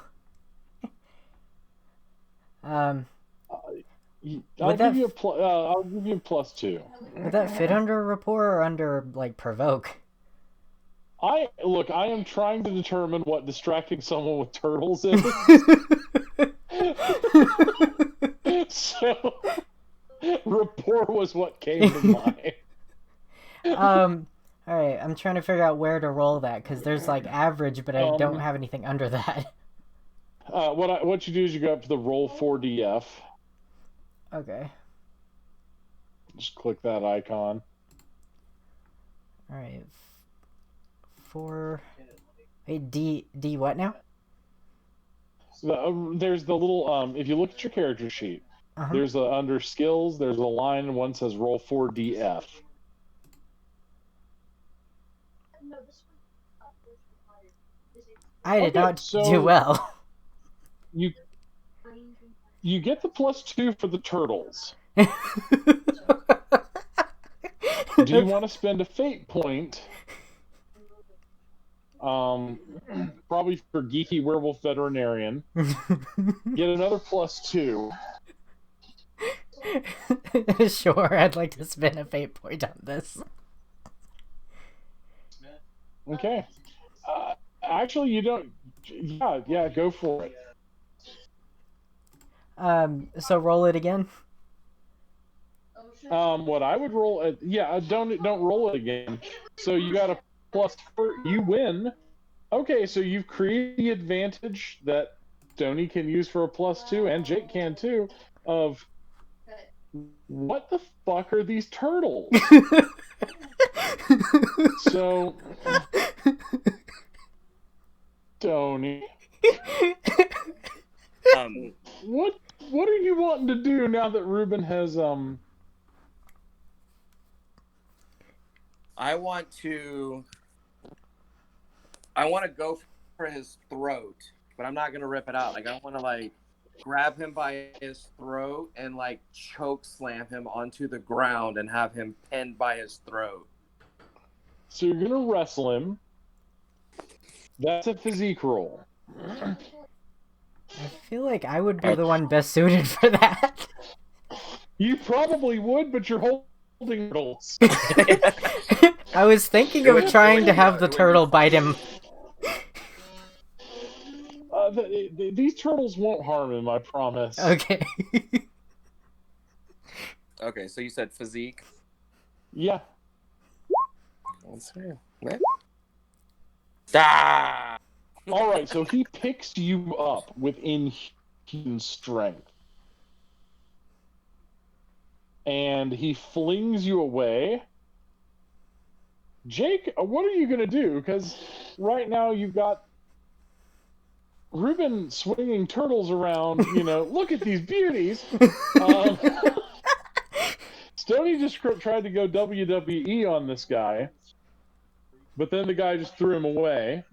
I'll give you a +2. Would that fit under rapport or under like provoke? I am trying to determine what distracting someone with turtles is. So rapport was what came to mind. All right. I'm trying to figure out where to roll that because there's like average, but I don't have anything under that. What you do is you go up to the Roll4DF. Okay. Just click that icon. All right. 4. Hey, D what now? There's the little if you look at your character sheet, there's under skills. There's a line and one says Roll4DF. I did not do well. You get the +2 for the turtles. Do you want to spend a fate point? Probably for geeky werewolf veterinarian. Get another +2. Sure, I'd like to spend a fate point on this. Okay. Actually, you don't. Yeah, go for it. So roll it again. What I would roll, don't roll it again. So you got a +4. You win. Okay, so you've created the advantage that Stoney can use for a +2, and Jake can too. Of what the fuck are these turtles? So, Stoney, What are you wanting to do now that Ruben has I want to go for his throat, but I'm not gonna rip it out. Like I want to like grab him by his throat and like choke slam him onto the ground and have him pinned by his throat. So you're gonna wrestle him. That's a physique roll. I feel like I would be the one best suited for that. You probably would, but you're holding turtles. I was thinking of trying to have the turtle bite him. These turtles won't harm him, I promise. Okay. Okay, so you said physique. Yeah. Let's see. What? Ah! All right, so he picks you up within human strength. And he flings you away. Jake, what are you going to do? Because right now you've got Ruben swinging turtles around, look at these beauties. Stoney just tried to go WWE on this guy, but then the guy just threw him away.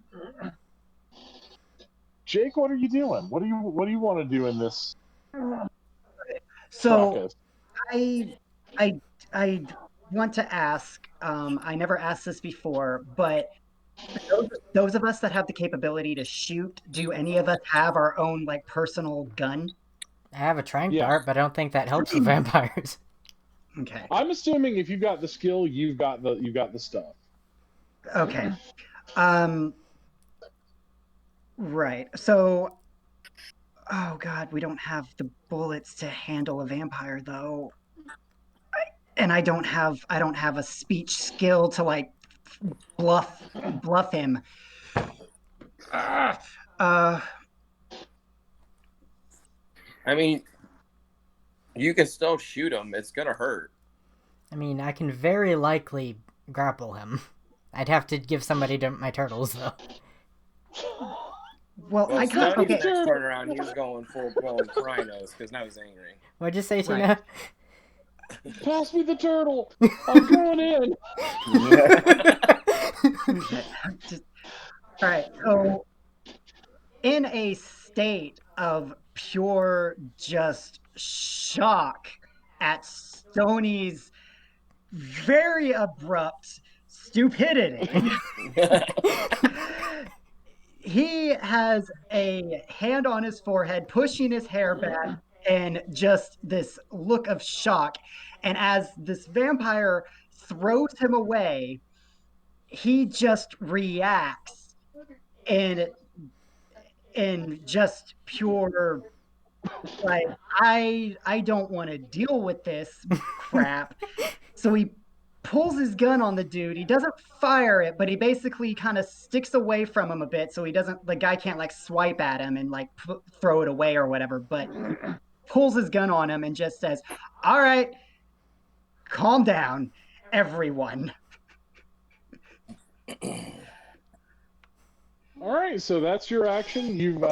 Jake, what are you doing? What do you want to do in this? So I want to ask. I never asked this before, but those of us that have the capability to shoot, do any of us have our own like personal gun? I have a trank Yeah. dart, but I don't think that helps the vampires. Okay. I'm assuming if you've got the skill, you've got the stuff. Okay. Right. So, oh God, we don't have the bullets to handle a vampire though. And I don't have a speech skill to like bluff him. I mean, you can still shoot him. It's gonna hurt. I mean, I can very likely grapple him. I'd have to give somebody my turtles, though. Well, I Stoney's can't. Okay. next turn around, he's going full blown Krynos because now he's angry. What'd you say, Tina? Right. Pass me the turtle. I'm going in. All right. So, in a state of pure just shock at Stoney's very abrupt stupidity, he has a hand on his forehead, pushing his hair back, and just this look of shock. And as this vampire throws him away, he just reacts in just pure like I don't want to deal with this crap. So he pulls his gun on the dude. He doesn't fire it, but he basically kind of sticks away from him a bit so the guy can't like swipe at him and like throw it away or whatever, but he pulls his gun on him and just says, "All right, calm down, everyone." All right, so that's your action. You've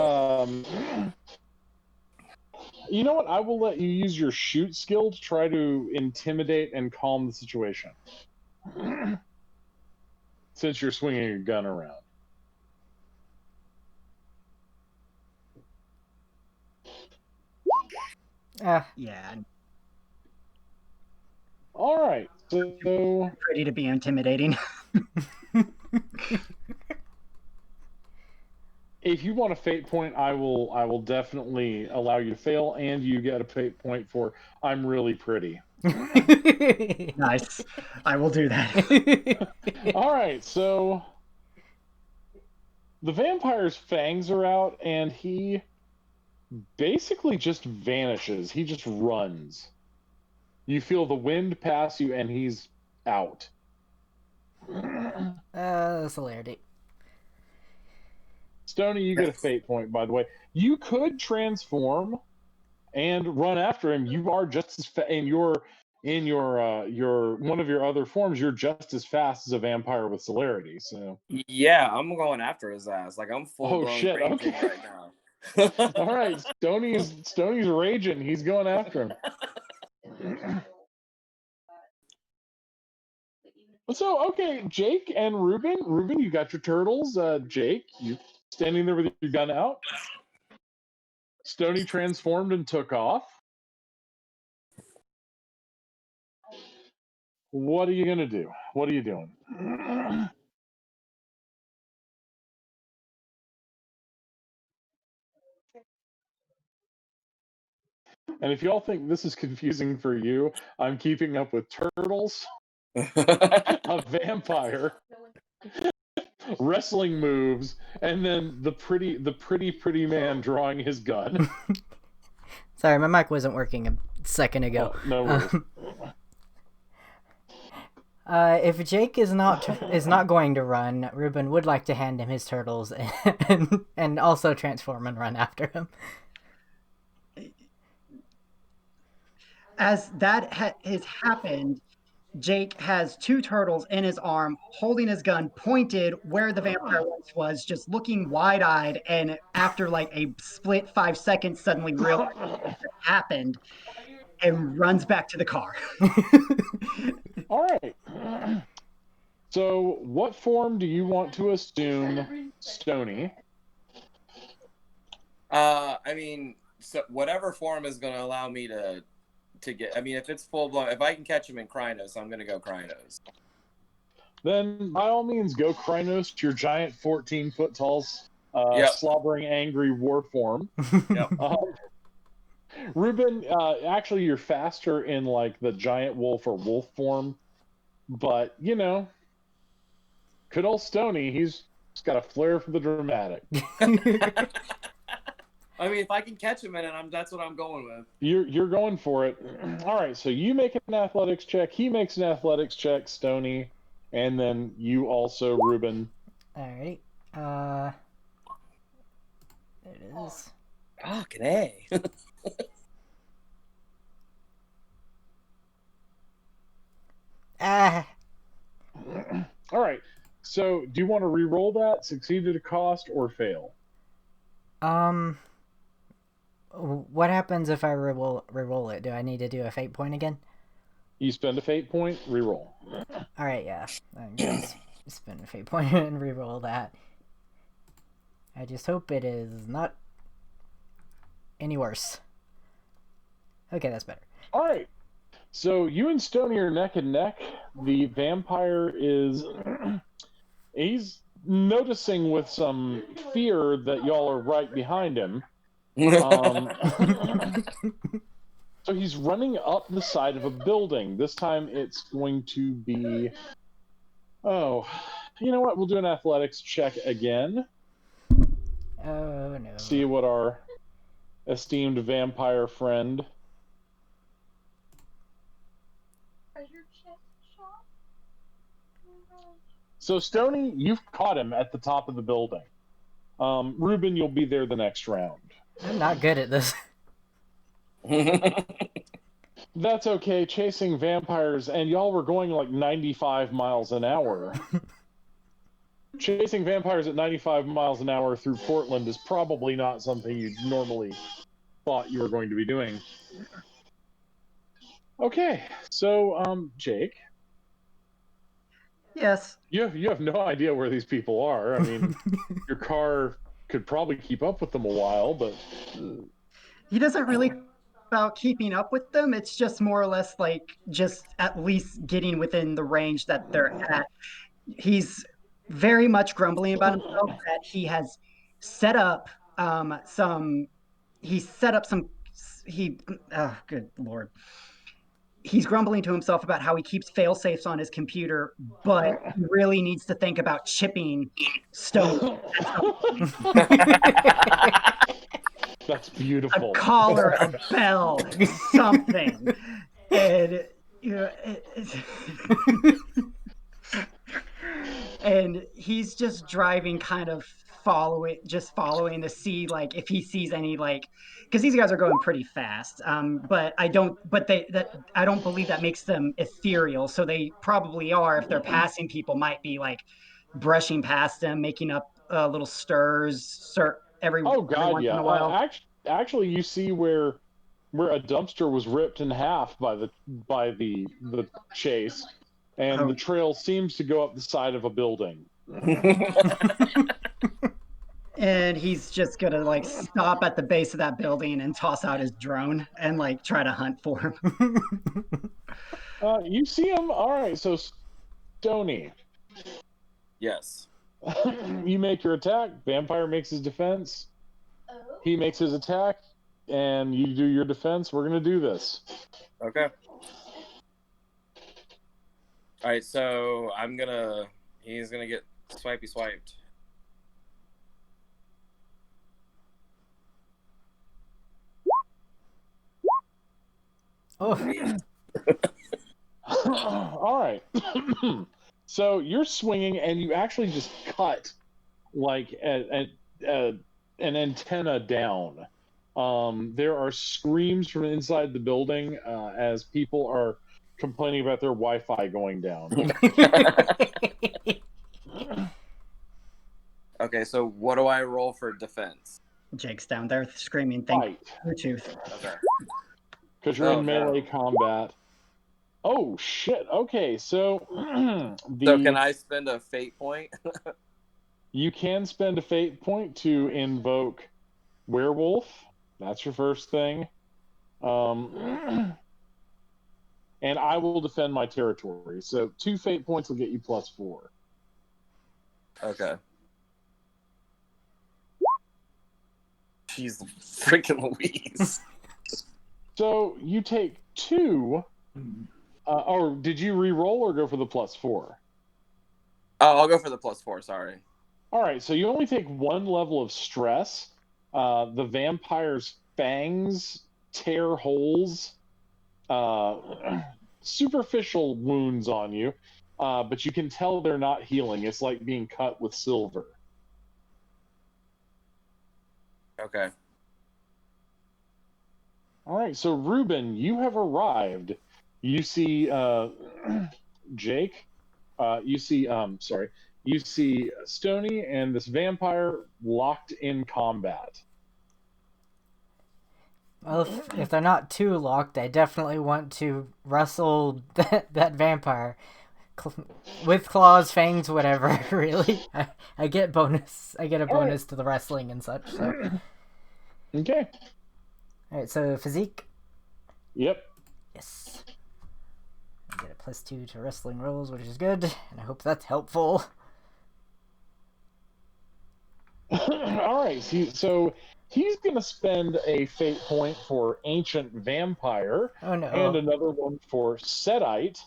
you know what? I will let you use your shoot skill to try to intimidate and calm the situation. Since you're swinging your gun around. Yeah, All right. So ready to be intimidating. if you want a fate point, I will definitely allow you to fail, and you get a fate point for I'm really pretty. Nice. I will do that. All right, so the vampire's fangs are out, and he basically just vanishes. He just runs. You feel the wind pass you, and he's out. Celerity. Stoney, you get a fate point, by the way. You could transform and run after him. You are just as in your one of your other forms. You're just as fast as a vampire with celerity. So Yeah, I'm going after his ass. Like I'm full blown shit, raging okay. right now. All right, Stoney's raging. He's going after him. So, okay, Jake and Ruben. Ruben, you got your turtles. Jake, you standing there with your gun out. Stoney transformed and took off. What are you going to do? What are you doing? And if y'all think this is confusing for you, I'm keeping up with turtles, a vampire, wrestling moves, and then the pretty man drawing his gun. Sorry, my mic wasn't working a second ago. Oh, no worries. If Jake is not going to run, Ruben would like to hand him his turtles and also transform and run after him. As that has happened, Jake has two turtles in his arm, holding his gun pointed where the vampire was, just looking wide-eyed, and after like a split 5 seconds, suddenly realizes what happened and runs back to the car. All right. So, what form do you want to assume, Stoney? I mean, so whatever form is going to allow me to get. I mean, if it's full blown, if I can catch him in Krynos, I'm going to go Krynos. Then, by all means, go Krynos, your giant 14-foot tall, slobbering, angry war form. Yep. Ruben, actually, you're faster in like the giant wolf or wolf form, but you know, good old Stoney, he's got a flair for the dramatic. I mean, if I can catch him in it, that's what I'm going with. You're going for it. All right, so you make an athletics check. He makes an athletics check, Stoney, and then you also, Ruben. Alrighty. There it is. Fucking A. Ah. All right. So, do you want to re-roll that, succeed at a cost, or fail? What happens if I re-roll it? Do I need to do a fate point again? You spend a fate point, re-roll. All right, yeah. I'm gonna spend a fate point and re-roll that. I just hope it is not any worse. Okay, that's better. All right. So you and Stoney are neck and neck. The vampire is... he's noticing with some fear that y'all are right behind him. So he's running up the side of a building. This time it's going to be... Oh, you know what? We'll do an athletics check again. Oh, no. See what our esteemed vampire friend... So, Stoney, you've caught him at the top of the building. Ruben, you'll be there the next round. I'm not good at this. That's okay. Chasing vampires, and y'all were going like 95 miles an hour. Chasing vampires at 95 miles an hour through Portland is probably not something you normally thought you were going to be doing. Okay, so, Jake. Yes. You have no idea where these people are. I mean, your car could probably keep up with them a while, but... He doesn't really about keeping up with them. It's just more or less like just at least getting within the range that they're at. He's very much grumbling about himself that he has set up some... Oh, good Lord. He's grumbling to himself about how he keeps fail-safes on his computer, but he really needs to think about chipping Stone. That's beautiful. A collar, a bell, something. And, you know, and he's just driving kind of following to see like if he sees any like because these guys are going pretty fast but I don't believe that makes them ethereal, so they probably are if they're passing people might be like brushing past them, making up little stirs every God, once yeah. in a while. Actually, you see where a dumpster was ripped in half by the chase, and the trail seems to go up the side of a building. And he's just gonna like stop at the base of that building and toss out his drone and like try to hunt for him. You see him. All right, so Stony, Yes. you make your attack. Vampire makes his defense. He makes his attack, and you do your defense. We're gonna do this. Okay. All right, so he's gonna get swiped. Oh, All right. So you're swinging, and you actually just cut like an antenna down. There are screams from inside the building as people are complaining about their Wi-Fi going down. Okay, so what do I roll for defense? Jake's down there screaming, Fight. "Thank you, Tooth." Okay. Because you're in Oh, no. melee combat. Oh shit! Okay, so So can I spend a fate point? you can spend a fate point to invoke Werewolf. That's your first thing. And I will defend my territory. So 2 fate points will get you +4. Okay. Jeez, freaking Louise. So you take 2. Or did you re-roll or go for the +4? Oh, I'll go for the +4. Sorry. All right, so you only take 1 level of stress. The vampire's fangs tear holes, superficial wounds on you, but you can tell they're not healing. It's like being cut with silver. Okay. All right, so Ruben, you have arrived. You see Jake. You see Stony and this vampire locked in combat. well, if they're not too locked, I definitely want to wrestle that vampire. With claws, fangs, whatever, really. I get bonus. I get a bonus to the wrestling and such, so. Okay. Alright, so physique. Yep. Yes. I get a +2 to wrestling rolls, which is good, and I hope that's helpful. Alright, so he's going to spend a fate point for Ancient Vampire. Oh no. And another one for Setite.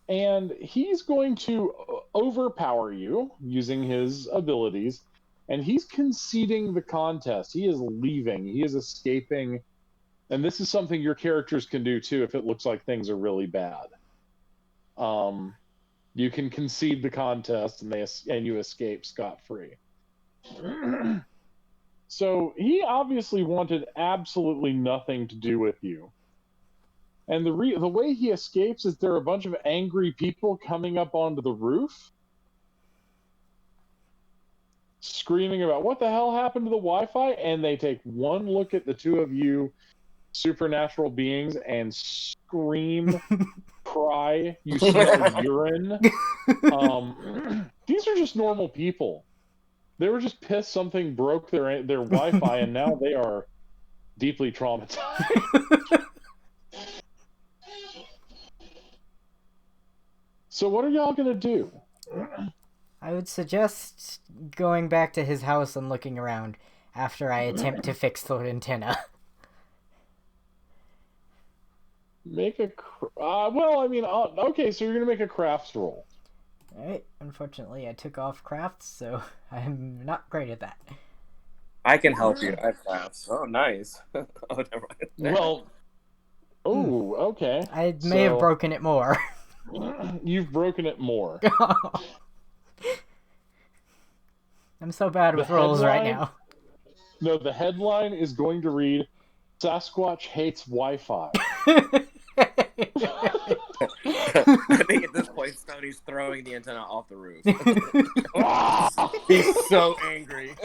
And he's going to overpower you using his abilities. And he's conceding the contest. He is leaving. He is escaping. And this is something your characters can do too if it looks like things are really bad. You can concede the contest and you escape scot-free. So he obviously wanted absolutely nothing to do with you. And the way he escapes is there are a bunch of angry people coming up onto the roof, screaming about what the hell happened to the Wi-Fi, and they take one look at the two of you supernatural beings and scream, cry, you smell urine. These are just normal people. They were just pissed something broke their Wi-Fi, and now they are deeply traumatized. So what are y'all gonna do? I would suggest going back to his house and looking around after I attempt to fix the antenna. Make a okay, so you're gonna make a crafts roll. Alright, unfortunately I took off crafts, so I'm not great at that. I can help you. I have crafts. Oh, nice. Oh, never mind. Well, okay. I may have broken it more. You've broken it more. I'm so bad with rolls right now. No, the headline is going to read, Sasquatch hates Wi-Fi. I think at this point, Stoney's throwing the antenna off the roof. He's so angry.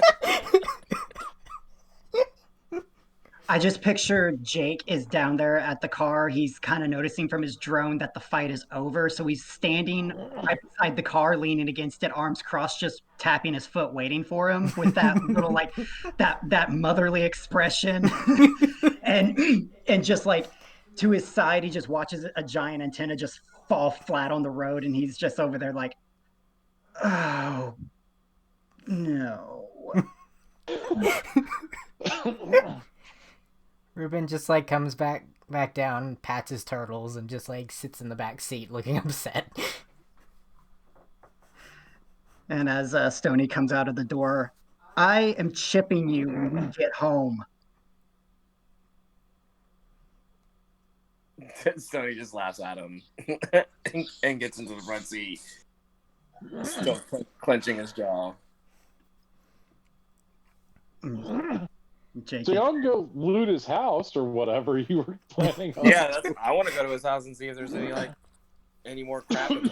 I just picture Jake is down there at the car. He's kind of noticing from his drone that the fight is over. So he's standing right beside the car, leaning against it, arms crossed, just tapping his foot, waiting for him with that little like that motherly expression. and just like to his side, he just watches a giant antenna just fall flat on the road, and he's just over there like, oh no. Ruben just like comes back down, pats his turtles, and just like sits in the back seat looking upset. And as Stony comes out of the door, I am chipping you when we get home. Stoney just laughs at him and gets into the front seat, still clenching his jaw. Jake, So y'all can go loot his house or whatever you were planning on. Yeah, I want to go to his house and see if there's any more crap in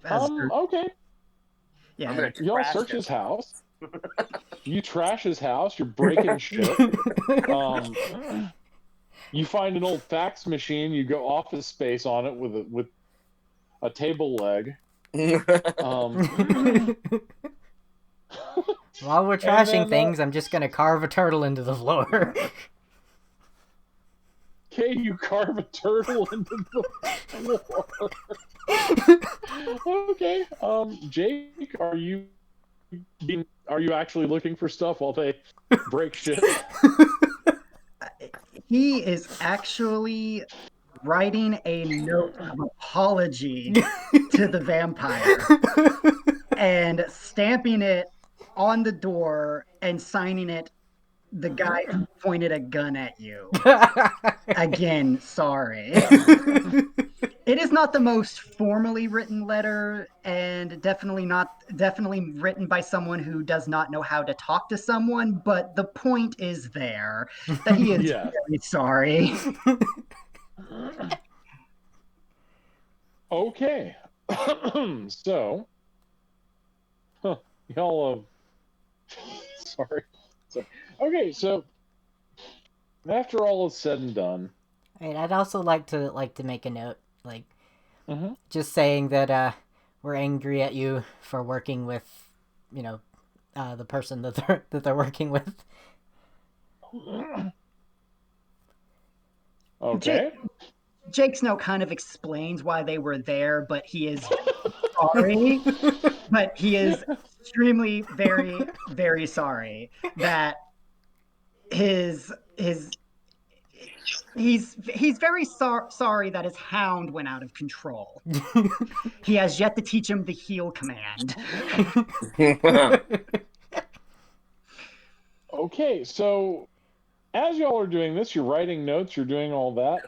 there. Okay. Yeah, Y'all search his house. You trash his house. You're breaking shit. You find an old fax machine. You go office space on it with a table leg. While we're trashing things, I'm just gonna carve a turtle into the floor. Okay, you carve a turtle into the floor. Okay. Jake, are you actually looking for stuff while they break shit? he is actually writing a note of apology to the vampire and stamping it on the door and signing it, the guy who pointed a gun at you. Again, sorry. It is not the most formally written letter, and definitely written by someone who does not know how to talk to someone, but the point is there that he is very sorry. Okay. So, y'all sorry. Okay, so after all is said and done, I'd also like to make a note, like, just saying that we're angry at you for working with, the person that they're working with. Okay. Jake's note kind of explains why they were there, but he is sorry. But he is extremely, very, very sorry that he's very sorry that his hound went out of control. He has yet to teach him the heal command. Okay, so as y'all are doing this, you're writing notes, you're doing all that.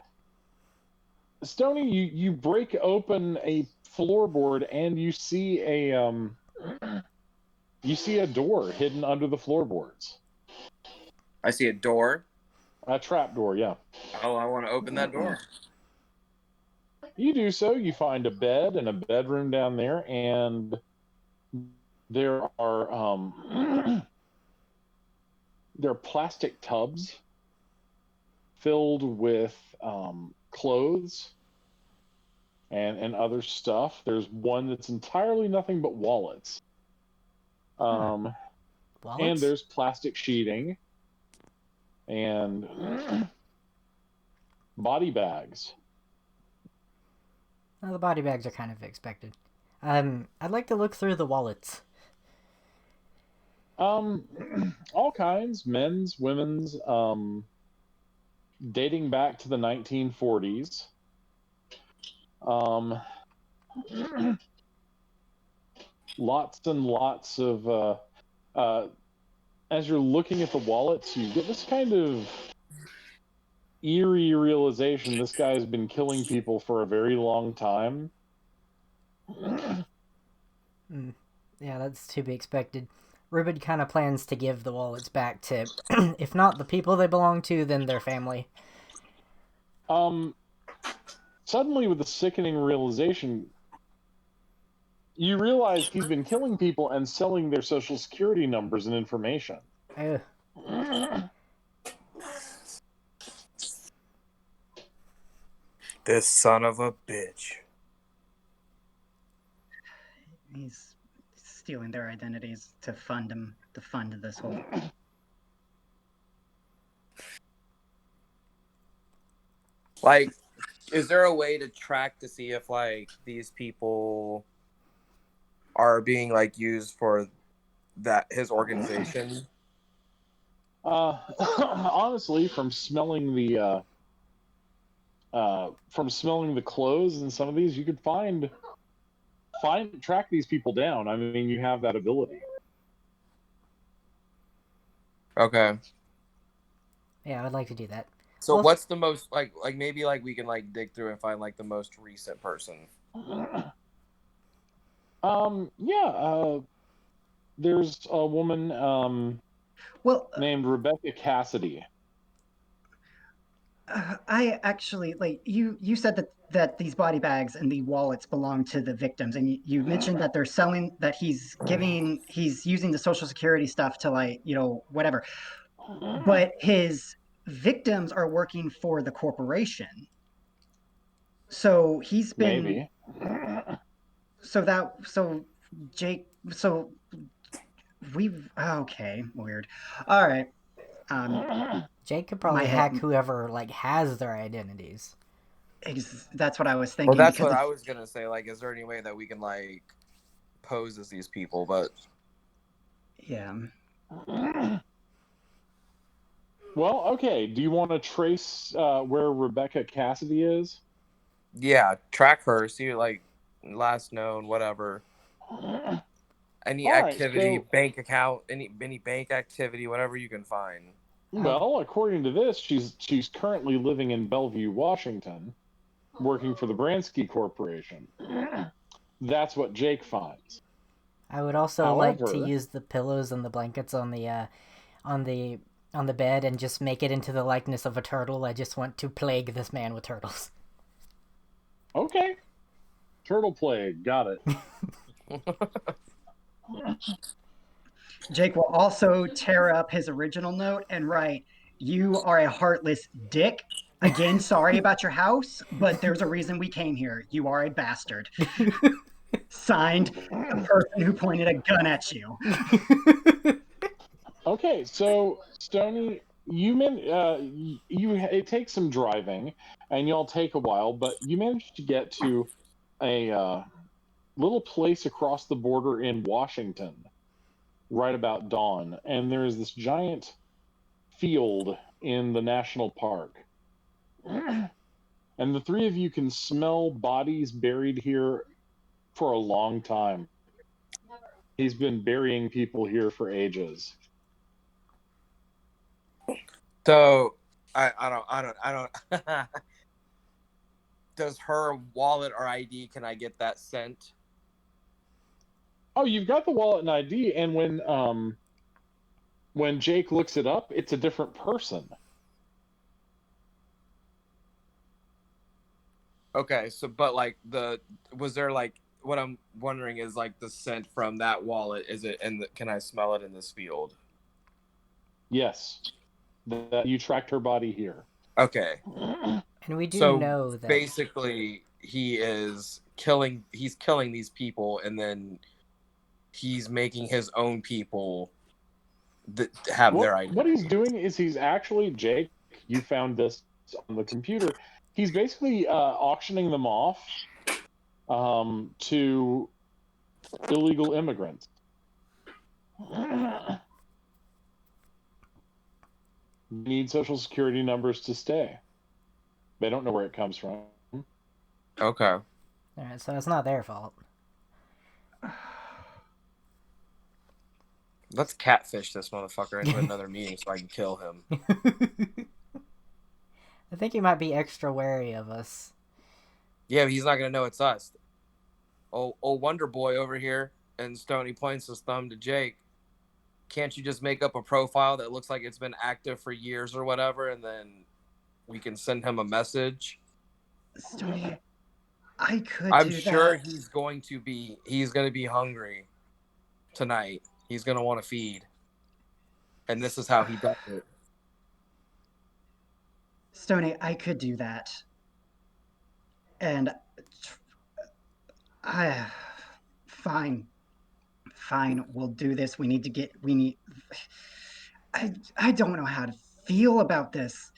Stony, you break open a floorboard and you see a door hidden under the floorboards. I see a door. A trap door, yeah. Oh, I want to open that door. You do so. You find a bed and a bedroom down there, and there are there are plastic tubs filled with clothes and other stuff. There's one that's entirely nothing but wallets. Wallets? And there's plastic sheeting and body bags. Well, the body bags are kind of expected. I'd like to look through the wallets. All kinds, men's, women's, dating back to the 1940s. Lots and lots of, as you're looking at the wallets, you get this kind of eerie realization this guy's been killing people for a very long time. Yeah, that's to be expected. Ruben kind of plans to give the wallets back to, if not the people they belong to, then their family. Suddenly, with a sickening realization, you realize he's been killing people and selling their social security numbers and information. This son of a bitch. He's stealing their identities to fund him, to fund this whole. Like, is there a way to track to see if like these people are being like used for that his organization? Honestly, from smelling the clothes in some of these, you could track these people down. I mean, you have that ability. Okay. Yeah, I would like to do that. So Well, what's the most like maybe like we can like dig through and find like the most recent person? There's a woman Well, named Rebecca Cassidy. I actually like you said that these body bags and the wallets belong to the victims, and you mentioned that they're selling, that he's using the social security stuff to, like, whatever. But his victims are working for the corporation. So he's been Maybe. so Jake so we've okay, weird. All right. Jake could My probably head hack whoever like has their identities. that's what I was Well, thinking, that's because what I it's was gonna say. Like, is there any way that we can like pose as these people? But yeah. Well, okay. Do you want to trace where Rebecca Cassidy is? yeah, track her, see like last known, whatever. Any All right. activity, So, bank account, any bank activity, whatever you can find. well, according to this, she's currently living in Bellevue, Washington, working for the Bransky Corporation. That's what Jake finds. I would also like to However, use the pillows and the blankets on the on the on the bed and just make it into the likeness of a turtle. I just want to plague this man with turtles. okay, turtle plague, got it. Jake will also tear up his original note and write, "You are a heartless dick. Again, sorry about your house, but there's a reason we came here. You are a bastard." Signed, the person who pointed a gun at you. Okay, so Stony, it takes some driving, and y'all take a while, but you managed to get to a little place across the border in Washington right about dawn, and there's this giant field in the national park. And the three of you can smell bodies buried here for a long time. He's been burying people here for ages. So I don't. Does her wallet or ID? Can I get that sent? Oh, you've got the wallet and ID, and when Jake looks it up, it's a different person. Okay, so but like was there like what I'm wondering is like the scent from that wallet, is it can I smell it in this field? Yes, that you tracked her body here. Okay. And we do So know that basically he's killing these people, and then he's making his own people that have their identity. What he's doing is he's actually, Jake, you found this on the computer. He's basically auctioning them off to illegal immigrants. Need social security numbers to stay. They don't know where it comes from. Okay. all right, so it's not their fault. Let's catfish this motherfucker into another meeting so I can kill him. I think he might be extra wary of us. Yeah, but he's not gonna know it's us. Oh, Wonder Boy over here, and Stony points his thumb to Jake. Can't you just make up a profile that looks like it's been active for years or whatever, and then we can send him a message? Stony, I could I'm do sure that. he's going to be hungry tonight. He's gonna want to feed, and this is how he does it. Stony, I could do that. And I, fine, fine, we'll do this. We need. I don't know how to feel about this.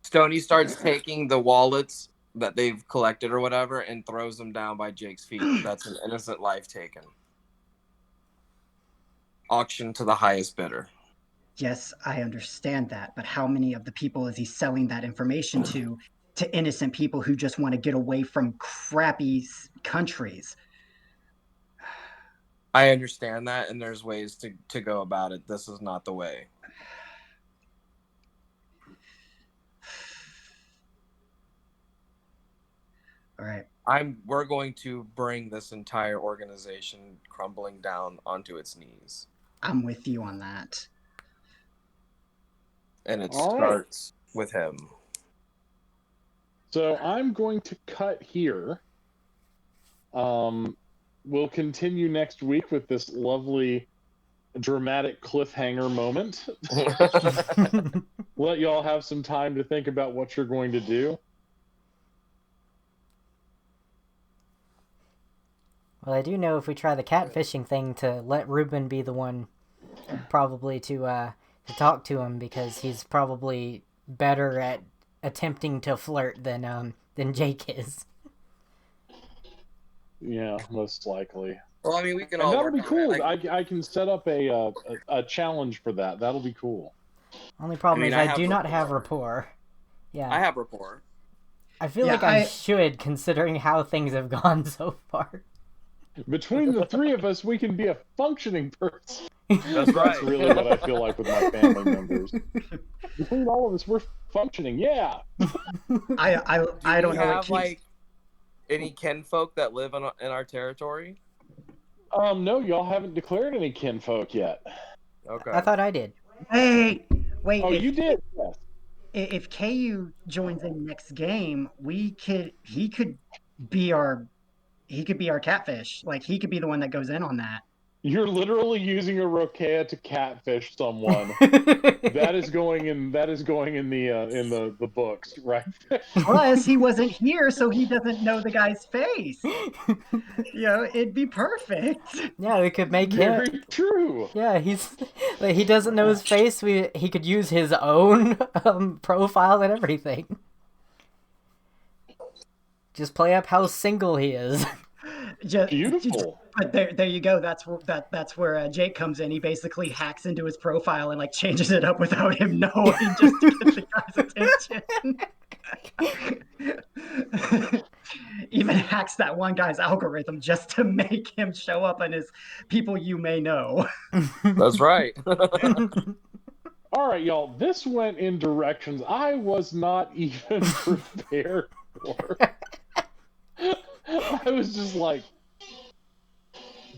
Stony starts taking the wallets that they've collected or whatever and throws them down by Jake's feet. That's an innocent life taken. Auction to the highest bidder. Yes, I understand that, but how many of the people is he selling that information to innocent people who just want to get away from crappy countries? I understand that, and there's ways to go about it. This is not the way. All right. We're going to bring this entire organization crumbling down onto its knees. I'm with you on that. And it All starts with him. So I'm going to cut here. We'll continue next week with this lovely dramatic cliffhanger moment. Let y'all have some time to think about what you're going to do. Well, I do know if we try the catfishing thing to let Ruben be the one probably to talk to him, because he's probably better at attempting to flirt than Jake is. Yeah, most likely. Well, I mean, we can And all that'll work be on cool. it. Like, I can set up a challenge for that. That'll be cool. Only problem is I I do not have rapport. rapport. Yeah. I have rapport. I feel Yeah, like I should, considering how things have gone so far. Between the three of us, we can be a functioning person. That's right. That's really what I feel like with my family members. Between all of us, we're functioning. Yeah. I don't know. Have like any kinfolk that live in our territory? No, y'all haven't declared any kinfolk yet. Okay. I thought I did. Wait. Oh, If, you did. Yes. if KU joins in next game, he could be our catfish. Like he could be the one that goes in on that. You're literally using a Rokea to catfish someone. That is going in the books, right? Plus, he wasn't here, so he doesn't know the guy's face. It'd be perfect. Yeah, we could make Very him. true. Yeah, he doesn't know his face. He could use his own profile and everything. Just play up how single he is. Beautiful. But there you go. That's where Jake comes in. He basically hacks into his profile and like changes it up without him knowing, just to get the guy's attention. Even hacks that one guy's algorithm just to make him show up in his people you may know. That's right. All right, y'all. This went in directions I was not even prepared for. I was just like,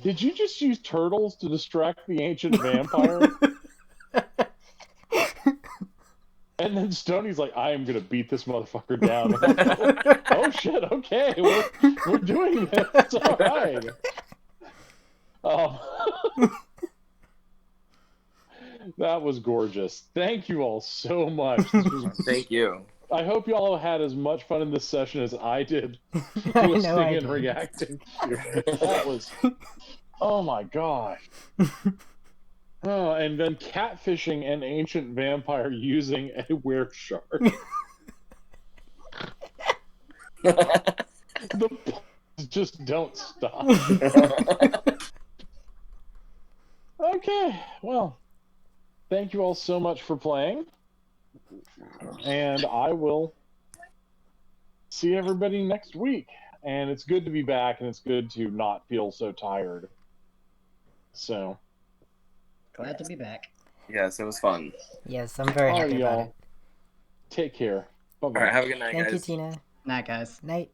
did you just use turtles to distract the ancient vampire? And then Stoney's like, I am going to beat this motherfucker down. Like, oh, shit, okay. We're doing this. All right. That was gorgeous. Thank you all so much. Thank you. I hope you all had as much fun in this session as I did I listening know I and did. reacting to. That was, oh my gosh. Oh, and then catfishing an ancient vampire using a wereshark. The puns just don't stop. Okay, well, thank you all so much for playing. And I will see everybody next week. And it's good to be back, and it's good to not feel so tired. So, Glad to be back. Yes, it was fun. Yes, I'm very all right, happy about y'all. it. Take care. Bye-bye. All right, have a good night, Thank guys. you, Tina. Night, guys. Night.